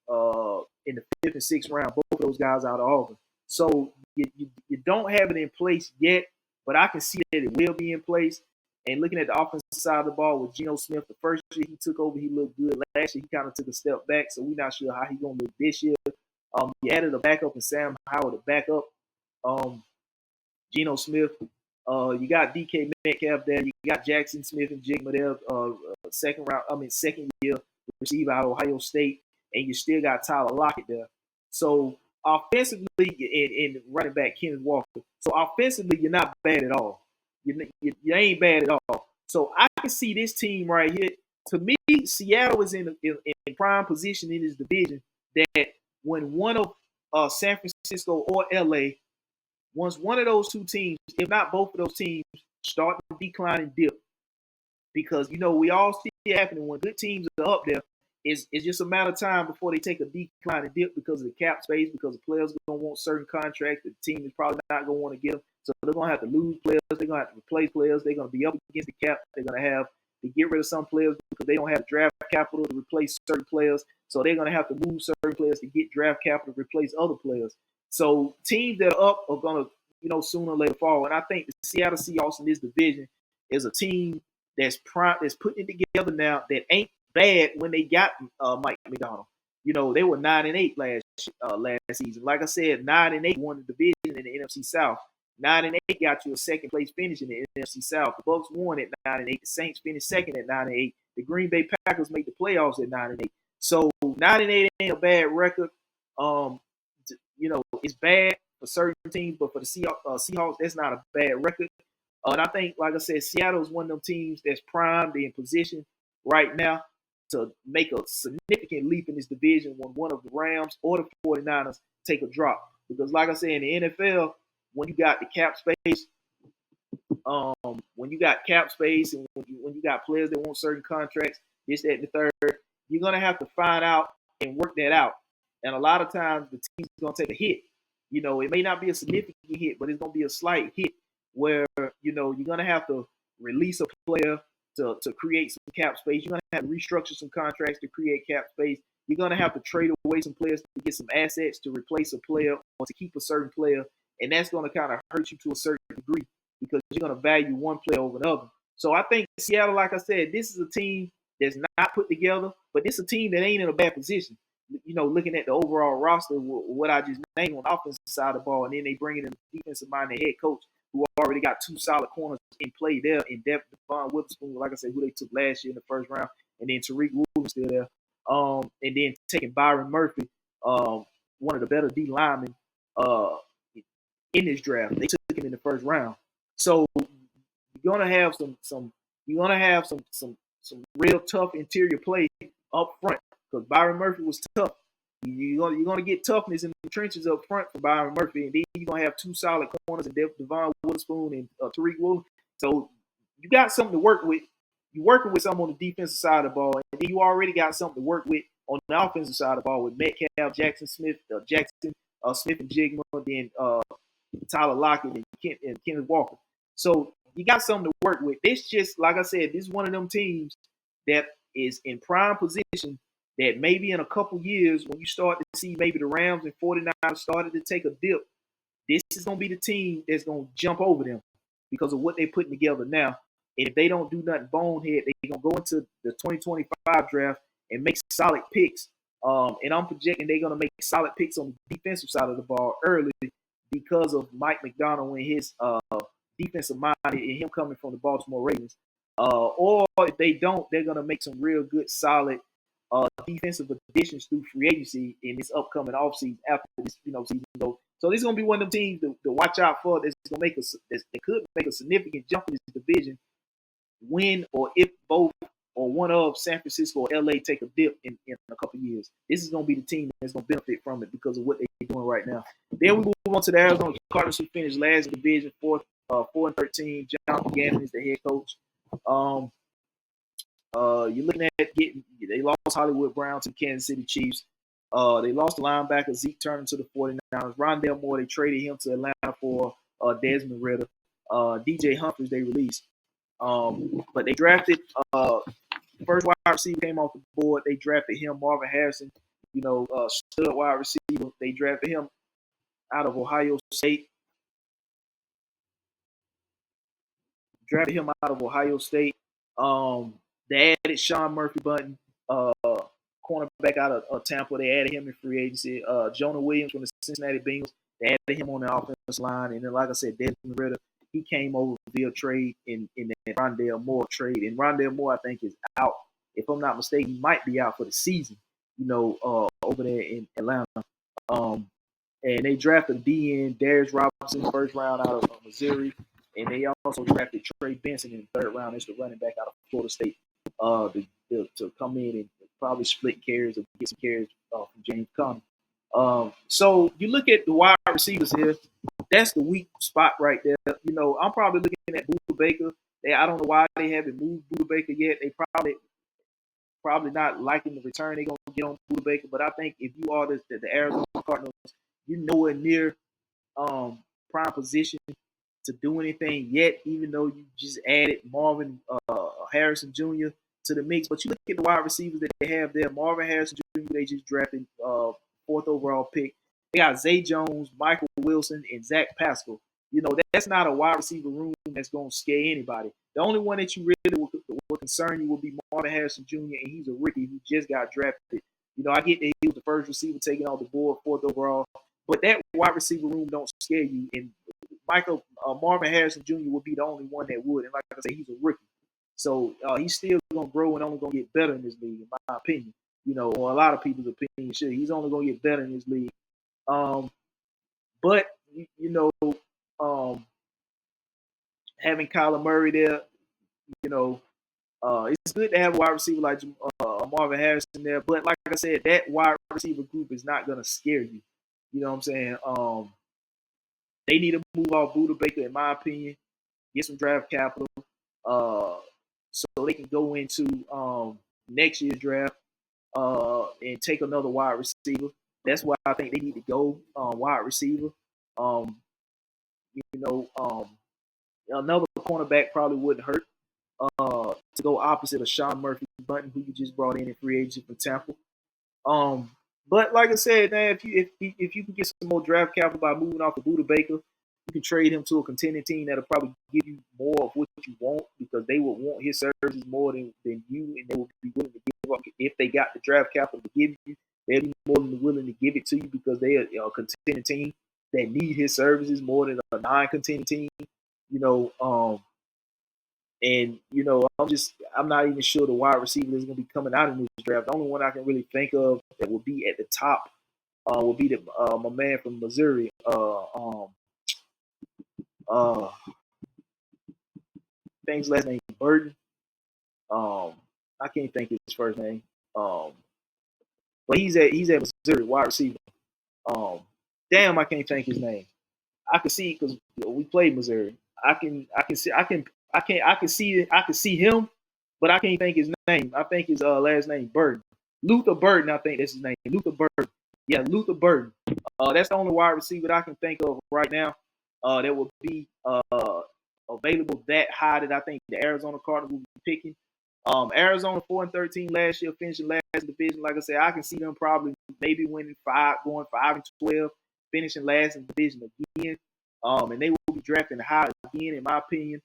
in the fifth and sixth round, both of those guys out of Auburn. So you don't have it in place yet, but I can see that it will be in place. And looking at the offensive side of the ball with Geno Smith, the first year he took over, he looked good. Last year, he kind of took a step back, so we're not sure how he's going to look this year. You added a backup in Sam Howell to back up Geno Smith. You got DK Metcalf there. You got Jackson Smith and Jigma there, second year receiver out of Ohio State. And you still got Tyler Lockett there. So offensively, and running back Kenneth Walker. So offensively, you're not bad at all. You ain't bad at all. So I can see this team right here. To me, Seattle is in prime position in this division that when one of San Francisco or LA, once one of those two teams, if not both of those teams, start to decline and dip, because, you know, we all see it happening when good teams are up there. It's just a matter of time before they take a decline and dip because of the cap space, because the players are going to want certain contracts. The team is probably not going to want to get them. So they're going to have to lose players. They're going to have to replace players. They're going to be up against the cap. They're going to have to get rid of some players because they don't have draft capital to replace certain players. So they're going to have to move certain players to get draft capital to replace other players. So teams that are up are going to, you know, sooner or later fall. And I think the Seattle Seahawks in this division is a team that's putting it together now that ain't bad when they got Mike McDonald. You know, they were 9-8 last season. Like I said, 9-8 won the division in the NFC South. 9-8 got you a second place finish in the NFC South. The Bucs won at 9-8. The Saints finished second at 9-8. The Green Bay Packers made the playoffs at 9-8. So 9-8 ain't a bad record. You know, it's bad for certain teams, but for the Seahawks, that's not a bad record. And I think, like I said, Seattle is one of them teams that's primed, they're in position right now. to make a significant leap in this division when one of the Rams or the 49ers take a drop. Because like I said, in the NFL, when you got the cap space, when you got cap space and when you got players that want certain contracts, this, that, and the third, you're going to have to find out and work that out. And a lot of times the team's going to take a hit. It may not be a significant hit, but it's going to be a slight hit where, you're going to have to release a player to create some cap space. You're going to have to restructure some contracts to create cap space. You're going to have to trade away some players to get some assets to replace a player or to keep a certain player. And that's going to kind of hurt you to a certain degree because you're going to value one player over another. So I think Seattle, like I said, this is a team that's not put together, but this is a team that ain't in a bad position. Looking at the overall roster, what I just named on the offensive side of the ball, and then they bring in a defensive-minded head coach who already got two solid corners in play there in depth. Devon Witherspoon, like I said, who they took last year in the first round, and then Tariq Woolen still there. And then taking Byron Murphy, one of the better D linemen in this draft. They took him in the first round. So you're gonna have some real tough interior play up front because Byron Murphy was tough. You're gonna get toughness in the trenches up front for Byron Murphy, and then you're gonna have two solid corners in Devon Witherspoon and Tariq Woolen. So you got something to work with. You're working with something on the defensive side of the ball, and then you already got something to work with on the offensive side of the ball with Metcalf, Jackson Smith, Smith and Jigma, then Tyler Lockett and Kenneth Walker. So you got something to work with. This just, like I said, this is one of them teams that is in prime position that maybe in a couple years when you start to see maybe the Rams and 49ers started to take a dip, this is going to be the team that's going to jump over them because of what they're putting together now. And if they don't do nothing bonehead, they're going to go into the 2025 draft and make solid picks. And I'm projecting they're going to make solid picks on the defensive side of the ball early because of Mike McDonald and his defensive mind and him coming from the Baltimore Ravens. Or if they don't, they're going to make some real good, solid defensive additions through free agency in this upcoming offseason after this season goes. So this is going to be one of them teams to watch out for that's going to make that could make a significant jump in this division when or if both or one of San Francisco or LA take a dip in a couple of years. This is going to be the team that's going to benefit from it because of what they're doing right now. Then we move on to the Arizona Cardinals, who finished last in the division, 4-13. Jonathan Gannon is the head coach. You're looking at they lost Hollywood Brown to the Kansas City Chiefs. They lost the linebacker Zeke Turner to the 49ers. Rondale Moore, they traded him to Atlanta for Desmond Ridder. DJ Humphries, they released. But they drafted first wide receiver came off the board. They drafted him, Marvin Harrison, stud wide receiver. They drafted him out of Ohio State. They added Sean Murphy Bunting, cornerback out of Tampa. They added him in free agency. Jonah Williams from the Cincinnati Bengals. They added him on the offensive line. And then, like I said, Desmond Ridder, he came over via trade in that Rondale Moore trade. And Rondale Moore, I think, is out. If I'm not mistaken, he might be out for the season, over there in Atlanta. And they drafted DN Darius Robinson, first round out of Missouri. And they also drafted Trey Benson in the third round. That's the running back out of Florida State to come in and probably split carries or get some carries from James Conner. So you look at the wide receivers here. That's the weak spot right there. I'm probably looking at Budda Baker. I don't know why they haven't moved Budda Baker yet. They probably not liking the return they're going to get on Budda Baker. But I think if you are the Arizona Cardinals, you're nowhere near prime position to do anything yet, even though you just added Marvin Harrison Jr. to the mix. But you look at the wide receivers that they have there. Marvin Harrison Jr., they just drafted fourth overall pick. They got Zay Jones, Michael Wilson, and Zach Pascal. That's not a wide receiver room that's going to scare anybody. The only one that you really will concern you will be Marvin Harrison Jr., and he's a rookie who just got drafted. I get that he was the first receiver taken off the board, fourth overall, but that wide receiver room don't scare you. And Marvin Harrison Jr. would be the only one that would. And like I say, he's a rookie. So he's still going to grow and only going to get better in this league, in my opinion. Or a lot of people's opinion. Sure, he's only going to get better in this league. But having Kyler Murray there, It's good to have a wide receiver like Marvin Harrison there, but like I said, that wide receiver group is not gonna scare you. You know what I'm saying? They need to move off Buda Baker, in my opinion, get some draft capital, uh, so they can go into next year's draft and take another wide receiver. That's why I think they need to go wide receiver. Um, you know, another cornerback probably wouldn't hurt to go opposite of Sean Murphy Bunting, who you just brought in free agency from Tampa. Um, but like I said, man, if you can get some more draft capital by moving off of Buda Baker, you can trade him to a contending team that'll probably give you more of what you want because they would want his services more than you, and they would be willing to give up if they got the draft capital to give you. They'll be more than willing to give it to you because they are a contending team that need his services more than a non-contending team. You know, and I'm not even sure the wide receiver that's going to be coming out in this draft. The only one I can really think of that will be at the top will be my man from Missouri. I think his last name is Burton. I can't think of his first name. But he's at Missouri, wide receiver. Damn, I can't think his name. I can see because we played Missouri. I can see him, but I can't think his name. I think his last name Burton. Luther Burton, I think that's his name. Luther Burton. Yeah, Luther Burton. That's the only wide receiver that I can think of right now that will be available that high that I think the Arizona Cardinals will be picking. Arizona 4-13 last year, finishing last in the division. Like I said, I can see them probably maybe winning going 5-12, finishing last in the division again. And they will be drafting high again, in my opinion.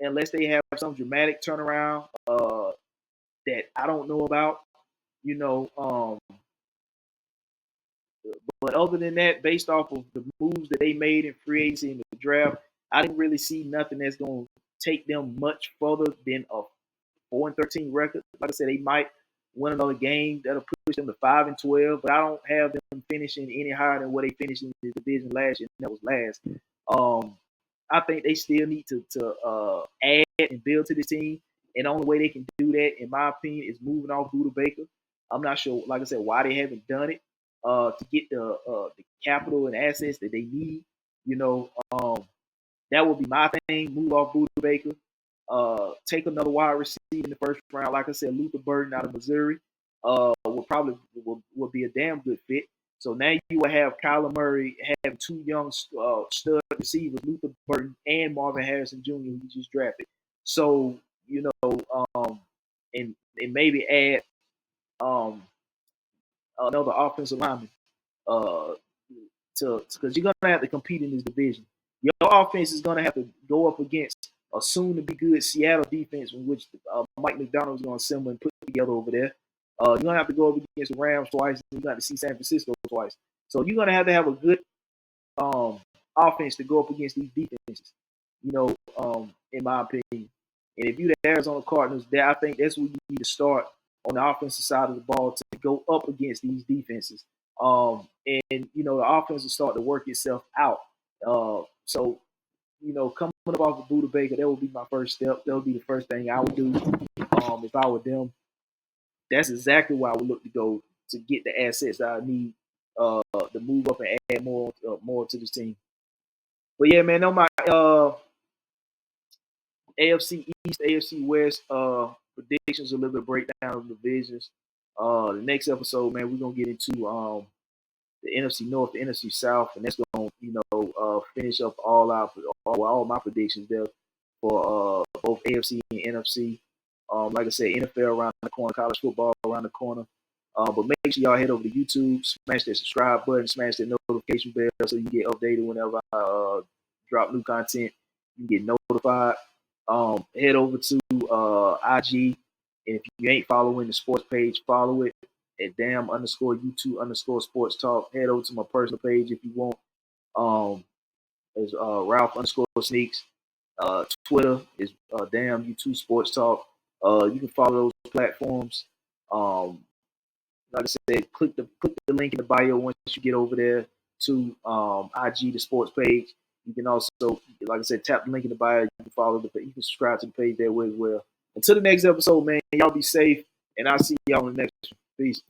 Unless they have some dramatic turnaround that I don't know about, you know. But other than that, based off of the moves that they made in free agency in the draft, I didn't really see nothing that's going to take them much further than a 4-13 record. Like I said, they might win another game that'll push them to 5-12, but I don't have them finishing any higher than what they finished in the division last year, and that was last. I think they still need to add and build to the team, and the only way they can do that, in my opinion, is moving off Buda Baker. I'm not sure, like I said, why they haven't done it to get the capital and assets that they need. You know, that would be my thing. Move off Buda Baker. Take another wide receiver in the first round. Like I said, Luther Burton out of Missouri will be a damn good fit. So now you will have Kyler Murray having two young stud receivers, Luther Burton and Marvin Harrison Jr., who you just drafted. So, and maybe add another offensive lineman uh, to because you're gonna have to compete in this division. Your offense is gonna have to go up against a soon-to-be good Seattle defense, in which Mike McDonald is gonna assemble and put together over there. You're gonna have to go up against the Rams twice, and you're gonna have to see San Francisco twice. So you're gonna have a good offense to go up against these defenses. In my opinion. And if you're the Arizona Cardinals, I think that's where you need to start on the offensive side of the ball to go up against these defenses. And the offense will start to work itself out. So coming up off of Buda Baker, that would be my first step. That would be the first thing I would do if I were them. That's exactly why I would look to go to get the assets that I need to move up and add more to this team. But yeah, man, on my AFC East, AFC West predictions, a little bit of breakdown of the divisions. The next episode, man, we're gonna get into the NFC North, the NFC South, and that's gonna finish up all my predictions there for both AFC and NFC. Like I said, NFL around the corner, college football around the corner. But make sure y'all head over to YouTube, smash that subscribe button, smash that notification bell so you get updated whenever I drop new content. You get notified. Head over to IG, and if you ain't following the sports page, follow it at damn_you2_sports talk. Head over to my personal page if you want. It's Ralph_sneaks. Twitter is damn you 2 sports talk. You can follow those platforms. Like I said, click the link in the bio once you get over there to IG, the sports page. You can also, like I said, tap the link in the bio. You can follow the page. You can subscribe to the page that way as well. Until the next episode, man, y'all be safe, and I'll see y'all in the next one. Peace.